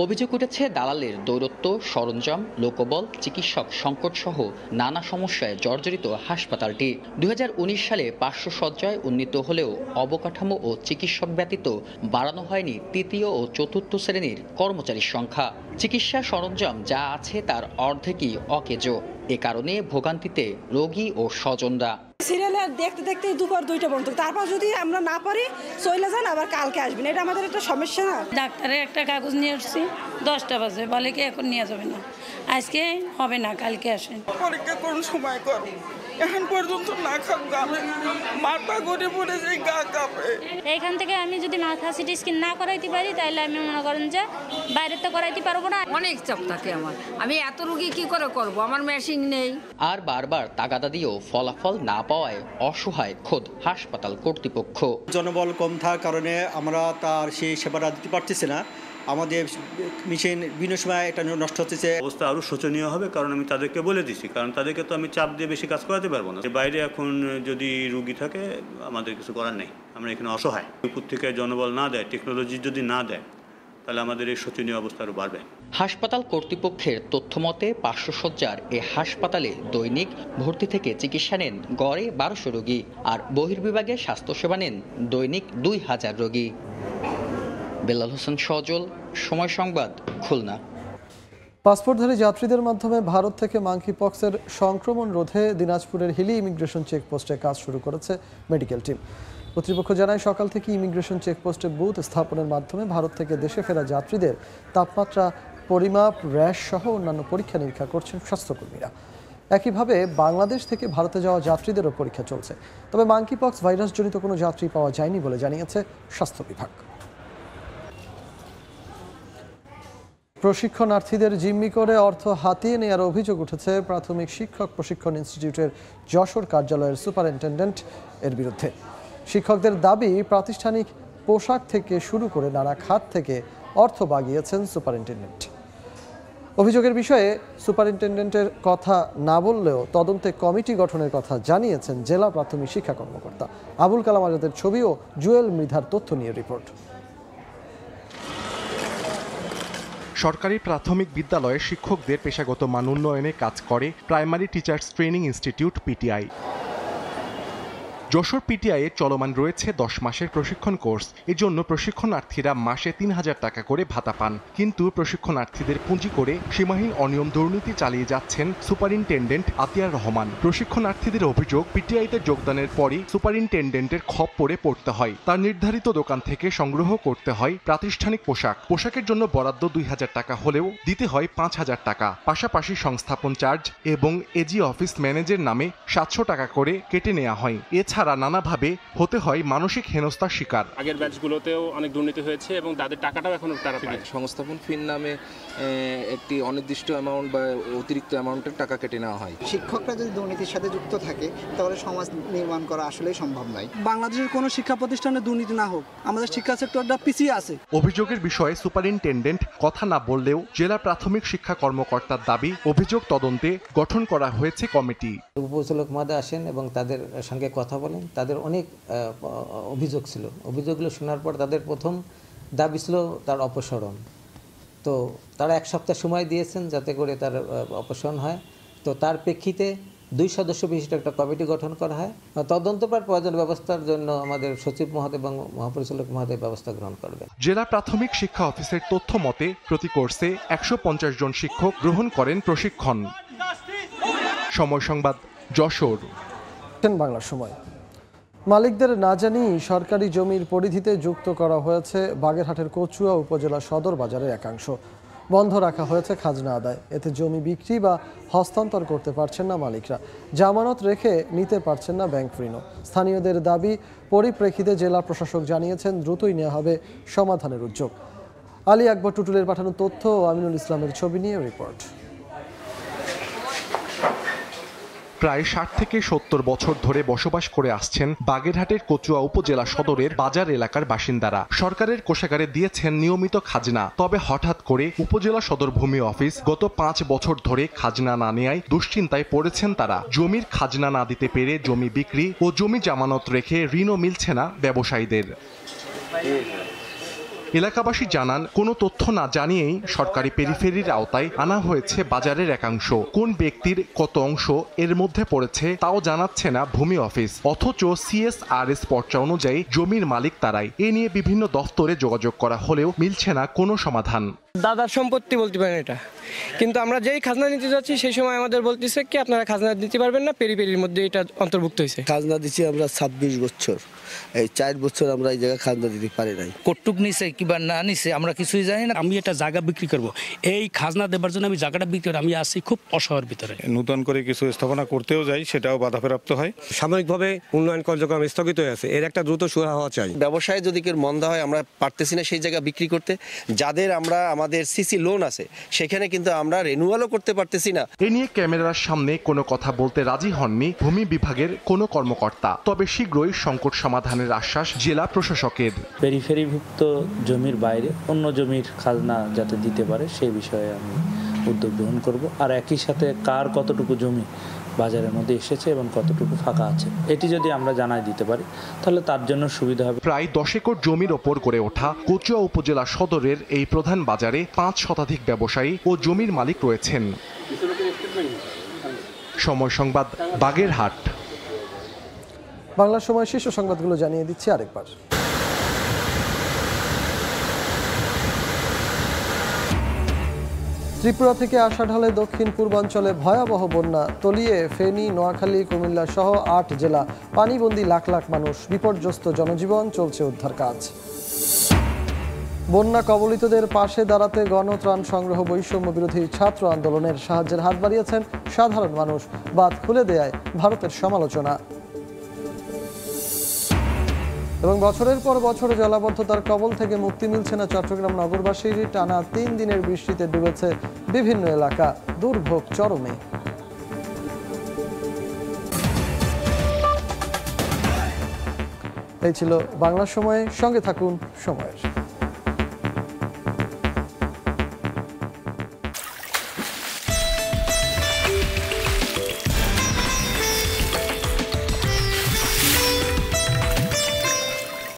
Speaker 9: অভিযোগ উঠেছে দালালের দৌরত্ব, সরঞ্জাম, লোকবল, চিকিৎসক সংকট সহ নানা সমস্যায় জর্জরিত হাসপাতালটি। 2019 সালে 500 শয্যায় উন্নীত হলেও অবকাঠামো ও চিকিৎসক ব্যতীত বাড়ানো হয়নি তৃতীয় ও চতুর্থ শ্রেণীর কর্মচারীর সংখ্যা। চিকিৎসা সরঞ্জাম যা আছে তার অর্ধেকই অকেজো। এ কারণে ভোগান্তিতে রোগী ও স্বজনরা।
Speaker 11: সিরিয়ালে দেখতে দেখতে দুপুর 2টা পর্যন্ত, তারপর যদি আমরা না পারি চলে যান, আবার কালকে আসবেন। এটা আমাদের একটা সমস্যা না।
Speaker 12: ডাক্তারের একটা কাগজ নিয়ে আসছি 10টা বাজে, বলে কি এখন নিয়ে যাবে না, আজকে হবে না, কালকে আসেন।
Speaker 22: পরীক্ষা কোন সময় করো, এখন পর্যন্ত না খাও, গালে মাথা ঘুরে পড়ে যায়, গা কাঁপে।
Speaker 12: এইখান থেকে আমি যদি মাথা সিটি স্ক্যান না করাইতে পারি তাহলে আমি মনে করেন যে বাইরে তো করাইতে পারবো না।
Speaker 13: অনেক চাপ থাকে আমার, আমি এত রোগী কি করে করব, আমার মেশিন নেই।
Speaker 9: আর বারবার তাগাদা দিয়েও ফলাফল না পাওয়ায় অসহায় খোদ হাসপাতাল কর্তৃপক্ষ।
Speaker 15: জনবল কম থাকার কারণে আমরা তার সেই সেবাটা দিতে পারতেছি না। আমাদের মেশিন বিভিন্ন সময় এটা নষ্ট হচ্ছে।
Speaker 16: অবস্থা আরও শোচনীয় হবে, কারণ আমি তাদেরকে বলে দিছি, কারণ তাদেরকে তো আমি চাপ দিয়ে বেশি কাজ করাতে পারবো না। বাইরে এখন যদি রুগী থাকে আমাদের কিছু করার নেই, আমরা এখানে অসহায়। উপর থেকে জনবল না দেয়, টেকনোলজি যদি না দেয়, তাহলে আমাদের এই শোচনীয় অবস্থা আরও বাড়বে।
Speaker 9: হাসপাতাল কর্তৃপক্ষের তথ্যমতে 500 শয্যার এ হাসপাতালে দৈনিক ভর্তি থেকে চিকিৎসা নেন গড়ে 1200 রোগী, আর বহির্বিভাগে স্বাস্থ্যসেবা নেন দৈনিক 2000 রোগী। বেলাল হোসেন সজল, সময় সংবাদ, খুলনা।
Speaker 1: পাসপোর্টধারী যাত্রীদের মাধ্যমে ভারত থেকে মাঙ্কি পক্সের সংক্রমণ রোধে দিনাজপুরের হিলি ইমিগ্রেশন চেকপোস্টে কাজ শুরু করেছে মেডিকেল টিম। কর্তৃপক্ষ জানায়, সকাল থেকে ইমিগ্রেশন চেকপোস্টে বুথ স্থাপনের মাধ্যমে ভারত থেকে দেশে ফেরা যাত্রীদের তাপমাত্রা পরিমাপ, র্যাশ সহ অন্যান্য পরীক্ষা নিরীক্ষা করছেন স্বাস্থ্যকর্মীরা। একইভাবে বাংলাদেশ থেকে ভারতে যাওয়া যাত্রীদেরও পরীক্ষা চলছে। তবে মাঙ্কি পক্স ভাইরাসজনিত কোনো যাত্রী পাওয়া যায়নি বলে জানিয়েছে স্বাস্থ্য বিভাগ। প্রশিক্ষণার্থীদের জিম্মি করে অর্থ হাতিয়ে নেওয়ার অভিযোগ উঠেছে প্রাথমিক শিক্ষক প্রশিক্ষণ ইনস্টিটিউটের যশোর কার্যালয়ের সুপারিনটেন্ডেন্ট এর বিরুদ্ধে। শিক্ষকদের দাবি, প্রাতিষ্ঠানিক পোশাক থেকে শুরু করে নানা খাত থেকে অর্থ বাগিয়েছেন সুপারিনটেন্ডেন্ট। অভিযোগের বিষয়ে সুপারিনটেন্ডেন্টের কথা না বললেও তদন্তে কমিটি গঠনের কথা জানিয়েছেন জেলা প্রাথমিক শিক্ষা কর্মকর্তা। আবুল কালাম আজাদের ছবি ও জুয়েল মৃধার তথ্য নিয়ে রিপোর্ট।
Speaker 3: সরকারি প্রাথমিক বিদ্যালয়ে শিক্ষকদের পেশাগত মান উন্নয়নে কাজ করে primary teachers training institute PTI. Jessore পিটিআইয়ে চলমান রয়েছে 10 মাসের প্রশিক্ষণ কোর্স। এজন্য প্রশিক্ষণার্থীরা মাসে 3000 টাকা করে ভাতা পান। কিন্তু প্রশিক্ষণার্থীদের পুঁজি করে সীমাহীন অনিয়ম দুর্নীতি চালিয়ে যাচ্ছেন সুপারিনটেন্ডেন্ট আতিয়ার রহমান। প্রশিক্ষণার্থীদের অভিযোগ, পিটিআইতে যোগদানের পরই সুপারিনটেন্ডেন্টের খপ্পরে পড়তে হয়। তার নির্ধারিত দোকান থেকে সংগ্রহ করতে হয় প্রাতিষ্ঠানিক পোশাকের জন্য বরাদ্দ 2000 টাকা হলেও দিতে হয় 5000 টাকা। পাশাপাশি সংস্থাপন চার্জ এবং এজি অফিস ম্যানেজের নামে 700 টাকা করে কেটে নেওয়া হয়। ছাড়া নানাভাবে হতে হয় মানসিক হেনস্থার শিকার।
Speaker 14: আগের ব্যাচগুলোতেও অনেক দুর্নীতি হয়েছে এবং তাদের টাকাটাও এখনো তারা পায়।
Speaker 17: সংস্থাপন ফির নামে একটি অনির্দিষ্ট অ্যামাউন্ট বা অতিরিক্ত অ্যামাউন্টের টাকা কেটে নেওয়া হয়।
Speaker 18: শিক্ষকরা যদি দুর্নীতির সাথে যুক্ত থাকে তাহলে সমাজ নির্মাণ করা আসলেই সম্ভব নয়।
Speaker 22: বাংলাদেশের কোনো শিক্ষা প্রতিষ্ঠানে দুর্নীতি না হোক, আমাদের শিক্ষা সেক্টরটা পিছিয়ে আছে।
Speaker 3: অভিযোগের বিষয়ে সুপারিনটেন্ডেন্ট কথা না বললেও জেলা প্রাথমিক শিক্ষা কর্মকর্তার দাবি, অভিযোগ তদন্তে গঠন করা হয়েছে কমিটি।
Speaker 19: উপপরিচালক মহোদয় আসেন এবং তাদের সঙ্গে কথা বলেন। তাদের অনেক অভিযোগ ছিল। অভিযোগগুলো শোনার পর তাদের প্রথম দাবি ছিল তার অপসারণ। তো তারা 1 সপ্তাহ সময় দিয়েছেন যাতে করে তার অপসারণ হয়। তো তার প্রেক্ষিতে 2 সদস্য বিশিষ্ট একটা কমিটি গঠন করা হয়। তদন্ত পর প্রয়োজন ব্যবস্থার জন্য আমাদের সচিব মহোদয় এবং মহাপরিচালক মহোদয় ব্যবস্থা গ্রহণ করবে।
Speaker 3: জেলা প্রাথমিক শিক্ষা অফিসের তথ্য মতে প্রতি কোর্সে 150 জন শিক্ষক গ্রহণ করেন প্রশিক্ষণ। সময় সংবাদ, যশোর।
Speaker 1: বাংলা সময়। মালিকদের না জানিয়ে সরকারি জমির পরিধিতে যুক্ত করা হয়েছে বাগেরহাটের কচুয়া উপজেলা সদর বাজারের একাংশ। বন্ধ রাখা হয়েছে খাজনা আদায়। এতে জমি বিক্রি বা হস্তান্তর করতে পারছেন না মালিকরা। জামানত রেখে নিতে পারছেন না ব্যাংক ঋণও। স্থানীয়দের দাবি পরিপ্রেক্ষিতে জেলা প্রশাসক জানিয়েছেন দ্রুতই নেওয়া হবে সমাধানের উদ্যোগ। আলী আকবর টুটুলের পাঠানো তথ্য ও আমিনুল ইসলামের ছবি নিয়ে রিপোর্ট।
Speaker 3: প্রায় 60 থেকে 70 বছর ধরে বসবাস করে আসছেন বাগেরহাটের কচুয়া উপজেলা সদরের বাজার এলাকার বাসিন্দারা। সরকারের কোষাগারে দিয়েছেন নিয়মিত খাজনা। তবে হঠাৎ করে উপজেলা সদর ভূমি অফিস গত 5 বছর ধরে খাজনা না নেয়ায় দুশ্চিন্তায় পড়েছেন তারা। জমির খাজনা না দিতে পেরে জমি বিক্রি ও জমি জামানত রেখে ঋণও মিলছে না ব্যবসায়ীদের। এলাকাবাসী জানান, কোনো তথ্য না জানিয়েই সরকারি পেরিফেরির আওতায় আনা হয়েছে বাজারের একাংশ। কোন ব্যক্তির কত অংশ এর মধ্যে পড়েছে তাও জানাচ্ছে না ভূমি অফিস। অথচ CSRS পর্চা অনুযায়ী জমির মালিক তারাই। এ নিয়ে বিভিন্ন দফতরে যোগাযোগ করা হলেও মিলছে না কোনো সমাধান।
Speaker 20: দাদার সম্পত্তি বলতে পারেন এটা, কিন্তু আমরা যেই খাজনা নিতে যাচ্ছি সেই সময় আমাদের বলতেছে কি আপনারা খাজনা দিতে পারবেন না, পেরিফেরির মধ্যে এটা অন্তর্ভুক্ত হয়েছে।
Speaker 21: খাজনা দিচ্ছি আমরা 26 বছর, এই 4 বছর আমরা এই জায়গায় খাজনা দিতে পারি নাই।
Speaker 24: কটুক নিছে কিবা না নিছে আমরা কিছুই জানি না। আমি একটা জায়গা বিক্রি করব, এই খাজনা দেবার জন্য আমি জায়গাটা বিক্রি করি, আমি আছি খুব অসহায়ের ভিতরে।
Speaker 29: নতুন করে কিছু স্থাপনা করতেও যাই, সেটাও বাধাপ্রাপ্ত হয়।
Speaker 20: সাময়িকভাবে উন্নয়ন কার্যক্রম স্থগিত হয়ে আছে, এর একটা দ্রুত সুরাহা হওয়া চাই।
Speaker 21: ব্যবসায় যদি কেউ মন্দা হয় আমরা পারতেছি না সেই জায়গা বিক্রি করতে। যাদের আমাদের সিসি লোন আছে সেখানে কিন্তু আমরা রিনিউয়ালও করতে পারতেছি না।
Speaker 3: এ নিয়ে ক্যামেরার সামনে কোনো কথা বলতে রাজি হননি ভূমি বিভাগের কোনো কর্মকর্তা। তবে শীঘ্রই সংকট সমাধানের আশ্বাস জেলা প্রশাসকের।
Speaker 30: পেরিফেরিভুক্ত জমির বাইরে অন্য জমির খাজনা যাতে দিতে পারে সেই বিষয়ে আমি উদ্যোগ গ্রহণ করব। আর একই সাথে কার কতটুকু জমি বাজারের মধ্যে এসেছে এবং কতটুকু ফাঁকা আছে এটি যদি আমরা জানাই দিতে পারি তাহলে তার জন্য সুবিধা হবে।
Speaker 3: প্রায় 10 একর জমির ওপর গড়ে ওঠা কচুয়া উপজেলা সদরের এই প্রধান বাজারে 5 শতাধিক ব্যবসায়ী ও জমির মালিক রয়েছেন। সময় সংবাদ, বাগেরহাট।
Speaker 1: বাংলা সময় শীর্ষ সংবাদগুলো জানিয়ে দিচ্ছি আরেকবার। ত্রিপুরা থেকে আসা ঢালে দক্ষিণ পূর্বাঞ্চলে ভয়াবহ বন্যা, তলিয়ে ফেনী, নোয়াখালী, কুমিল্লা সহ ৮ জেলা, পানিবন্দী লাখ লাখ মানুষ, বিপর্যস্ত জনজীবন, চলছে উদ্ধার কাজ। বন্যা কবলিতদের পাশে দাঁড়াতে গণত্রাণ সংগ্রহ বৈষম্য বিরোধী ছাত্র আন্দোলনের সাহায্যের হাত বাড়িয়েছেন সাধারণ মানুষ। বাঁধ খুলে দেয়ায় ভারতের সমালোচনা। এবং বছরের পর বছর জলাবদ্ধতার কবল থেকে মুক্তি মিলছে না চট্টগ্রাম নগরবাসীর। টানা ৩ দিনের বৃষ্টিতে ডুবেছে বিভিন্ন এলাকা, দুর্ভোগ চরমে। এই ছিল বাংলা সময়ে, সঙ্গে থাকুন সময়ের।